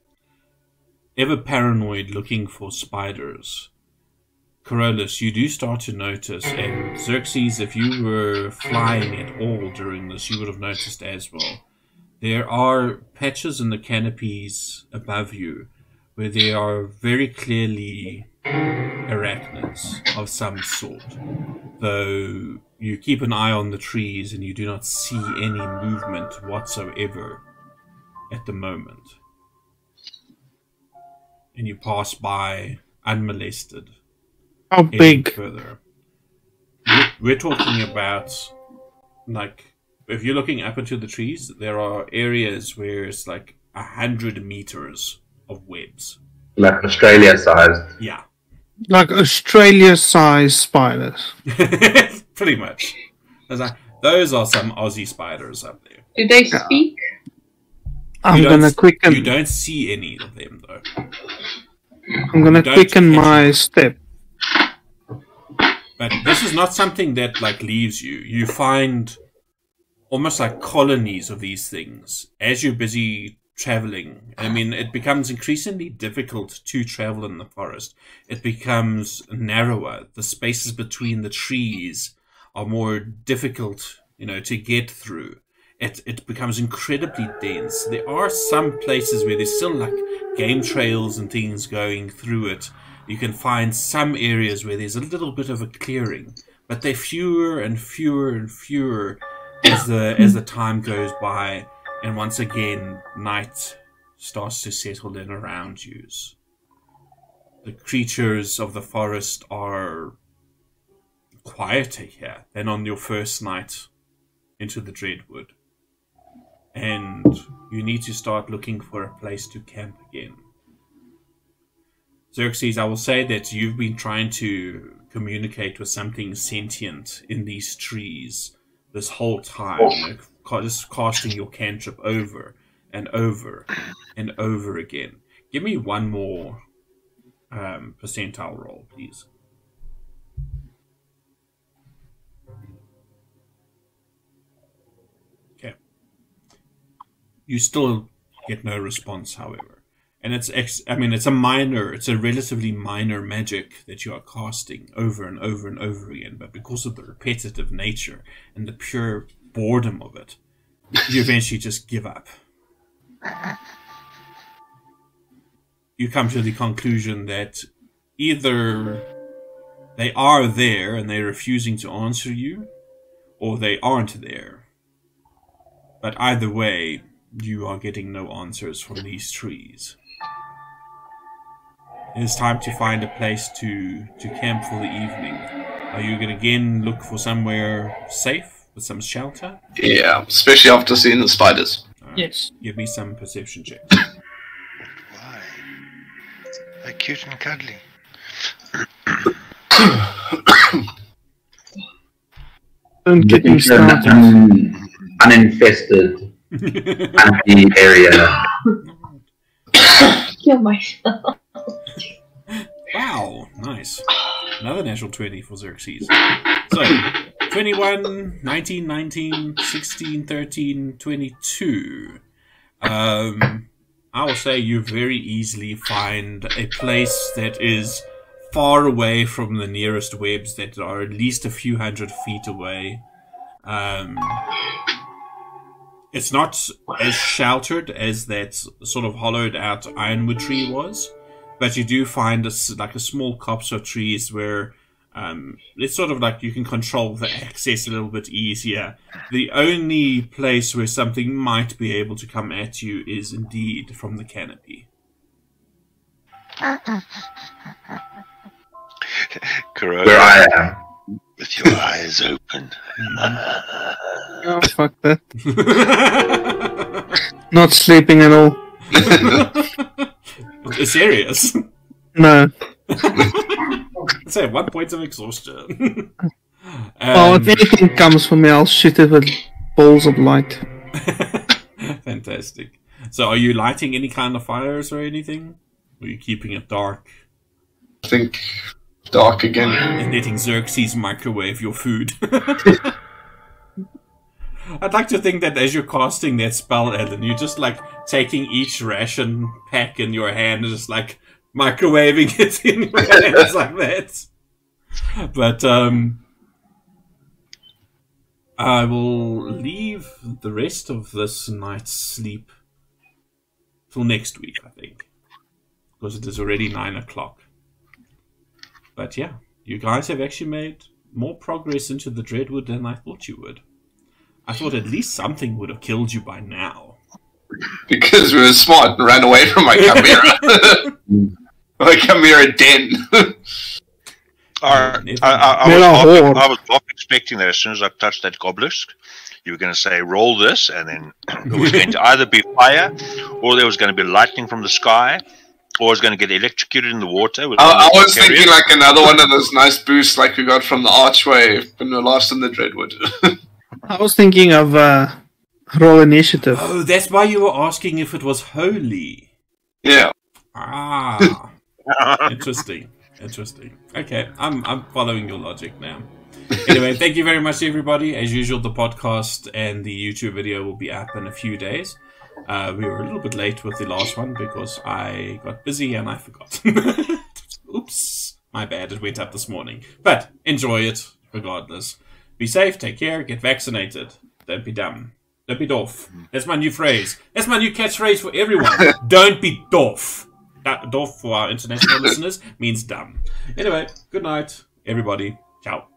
Ever paranoid looking for spiders. Carolus, you do start to notice, and Xerxes, if you were flying at all during this, you would have noticed as well. There are patches in the canopies above you where there are very clearly arachnids of some sort, though you keep an eye on the trees and you do not see any movement whatsoever at the moment. And you pass by unmolested. How big? Further. We're talking about, like, if you're looking up into the trees, there are areas where it's like 100 meters of webs. Like Australia-sized. Yeah. Like Australia-sized spiders. Pretty much. Those are some Aussie spiders up there. Do they speak? I'm gonna quicken. You don't see any of them though. I'm gonna quicken my step. But this is not something that like leaves you. You find almost like colonies of these things as you're busy traveling. I mean, it becomes increasingly difficult to travel in the forest. It becomes narrower. The spaces between the trees are more difficult, to get through. It becomes incredibly dense. There are some places where there's still like game trails and things going through it. You can find some areas where there's a little bit of a clearing, but they're fewer and fewer and fewer as the time goes by, and once again night starts to settle in around you. The creatures of the forest are quieter here than on your first night into the Dreadwood, and you need to start looking for a place to camp again. Xerxes, I will say that you've been trying to communicate with something sentient in these trees this whole time, just casting your cantrip over and over and over again. Give me one more percentile roll, please. Okay. You still get no response, however. And it's a relatively minor magic that you are casting over and over and over again, but because of the repetitive nature and the pure boredom of it, you eventually just give up. You come to the conclusion that either they are there and they're refusing to answer you, or they aren't there. But either way, you are getting no answers from these trees. It is time to find a place to camp for the evening. Are you going to again look for somewhere safe with some shelter? Yeah, especially after seeing the spiders. Yes. Give me some perception check. Why? They're cute and cuddly. Don't get me started. Uninfested empty area. Kill myself. Wow, nice. Another natural 20 for Xerxes. So, 21, 19, 19, 16, 13, 22. I will say you very easily find a place that is far away from the nearest webs that are at least a few hundred feet away. It's not as sheltered as that sort of hollowed out ironwood tree was, but you do find a small copse of trees where it's sort of like you can control the access a little bit easier. The only place where something might be able to come at you is indeed from the canopy. Corona, Where I am. with your eyes open. Oh, fuck that. Not sleeping at all. It's serious. No. Let's say 1 point of exhaustion. Oh, if anything comes for me, I'll shoot it with balls of light. Fantastic. So are you lighting any kind of fires or anything? Or are you keeping it dark? I think dark again. And letting Xerxes microwave your food. I'd like to think that as you're casting that spell, Ellen, you're just like taking each ration pack in your hand and just like microwaving it in your hands like that. But I will leave the rest of this night's sleep till next week, I think, because it is already 9 o'clock. But yeah, you guys have actually made more progress into the Dreadwood than I thought you would. I thought at least something would have killed you by now. Because we were smart and ran away from my chimera. My chimera den. I was half expecting that as soon as I touched that obelisk, you were going to say, roll this, and then it was going to either be fire, or there was going to be lightning from the sky, or it's going to get electrocuted in the water. I was thinking like another one of those nice boosts like we got from the archway when we were last in the Dreadwood. I was thinking of roll initiative. Oh, that's why you were asking if it was holy. Yeah. Ah, interesting. Interesting. Okay, I'm following your logic now. Anyway, thank you very much, everybody. As usual, the podcast and the YouTube video will be up in a few days. We were a little bit late with the last one because I got busy and I forgot. Oops, my bad. It went up this morning. But enjoy it regardless. Be safe, take care, get vaccinated. Don't be dumb. Don't be doof. That's my new phrase. That's my new catchphrase for everyone. Don't be doof. Doof for our international listeners means dumb. Anyway, good night, everybody. Ciao.